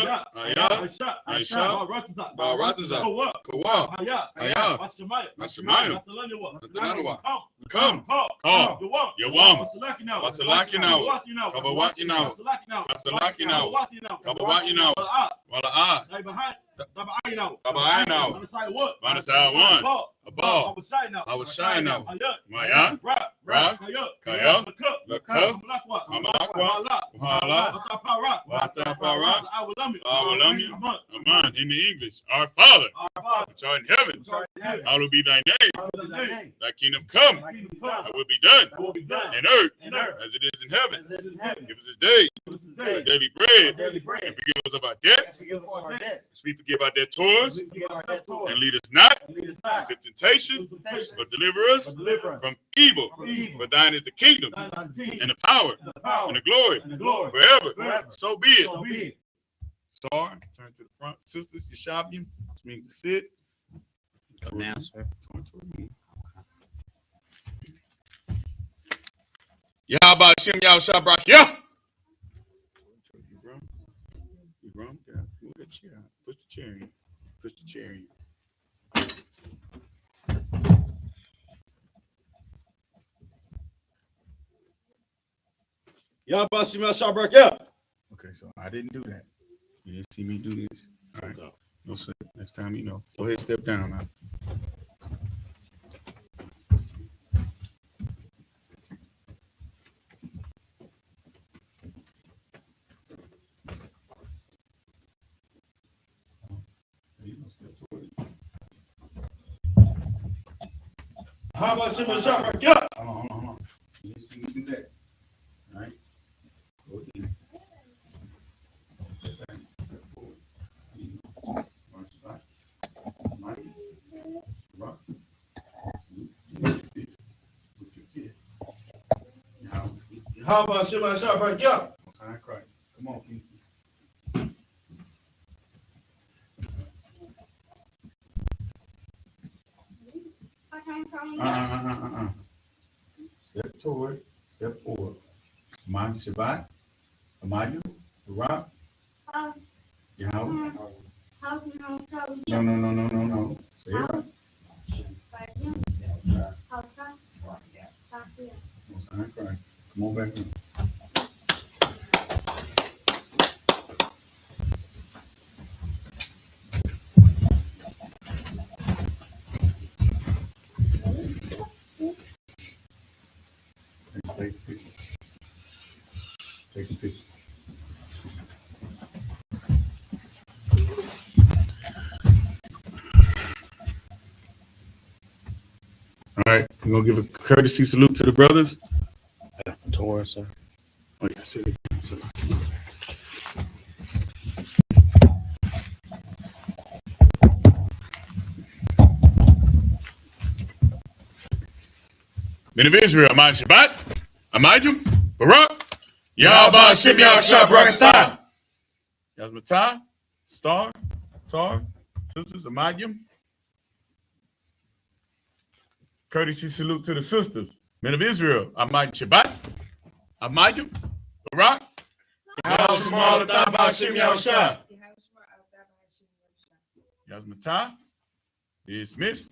Baratazak. Kawa. Hayah. Hashemayim. Atananawa. Come. Call. Yawam. Wasalakinawa. Kabawatinawa. Wasalakinawa. Kabawatinawa. Wala'ah. Tabayinawa. Manasai one. Abal. I was shy now. Maya. Ra. Kaya. Laka. Amalakwa. Wahala. Watapara. Awalami. Aman. In the English. Our Father. Which art in heaven. Hallowed be thy name. Thy kingdom come. Thy will be done. In earth. As it is in heaven. Give us this day our daily bread. And forgive us of our debts. As we forgive our debtors. And lead us not into temptation, but deliver us from evil. For thine is the kingdom, and the power, and the glory, forever. So be it. Star, turn to the front. Sisters, Yeshabian, which means to sit. Now, sir. Yahba Shem Yah Shabrak Yah. You rum? Yeah. Move that chair out. Push the chair in. Push the chair in. Okay, so I didn't do that. You didn't see me do this. All right. No sweat. Next time you know. Go ahead, step down now. How about Shimon Shabbat? Hold on. You didn't see me do that. All right. Go again. How about Shimon Shabbat? Come on, Keith. Step toward, step forward. Man Shabbat, Amadu, Rock, Yahweh. No. Say it right. Most High Christ. Come on back in. Take a picture. Take a picture. We're going to give a courtesy salute to the brothers. That's the Torah, sir. Oh, yeah, say it again. So, Men of Israel, Amad Shabbat, Amadum, Barak, Yahba Shem Yahshua Barakatah. Yasmatah, Star, Tar, sisters, Amadum. Courtesy salute to the sisters. Men of Israel, Amad Shabbat, Amadum, Barak, Yahba Shem Yahshua. Yasmatah, dismissed.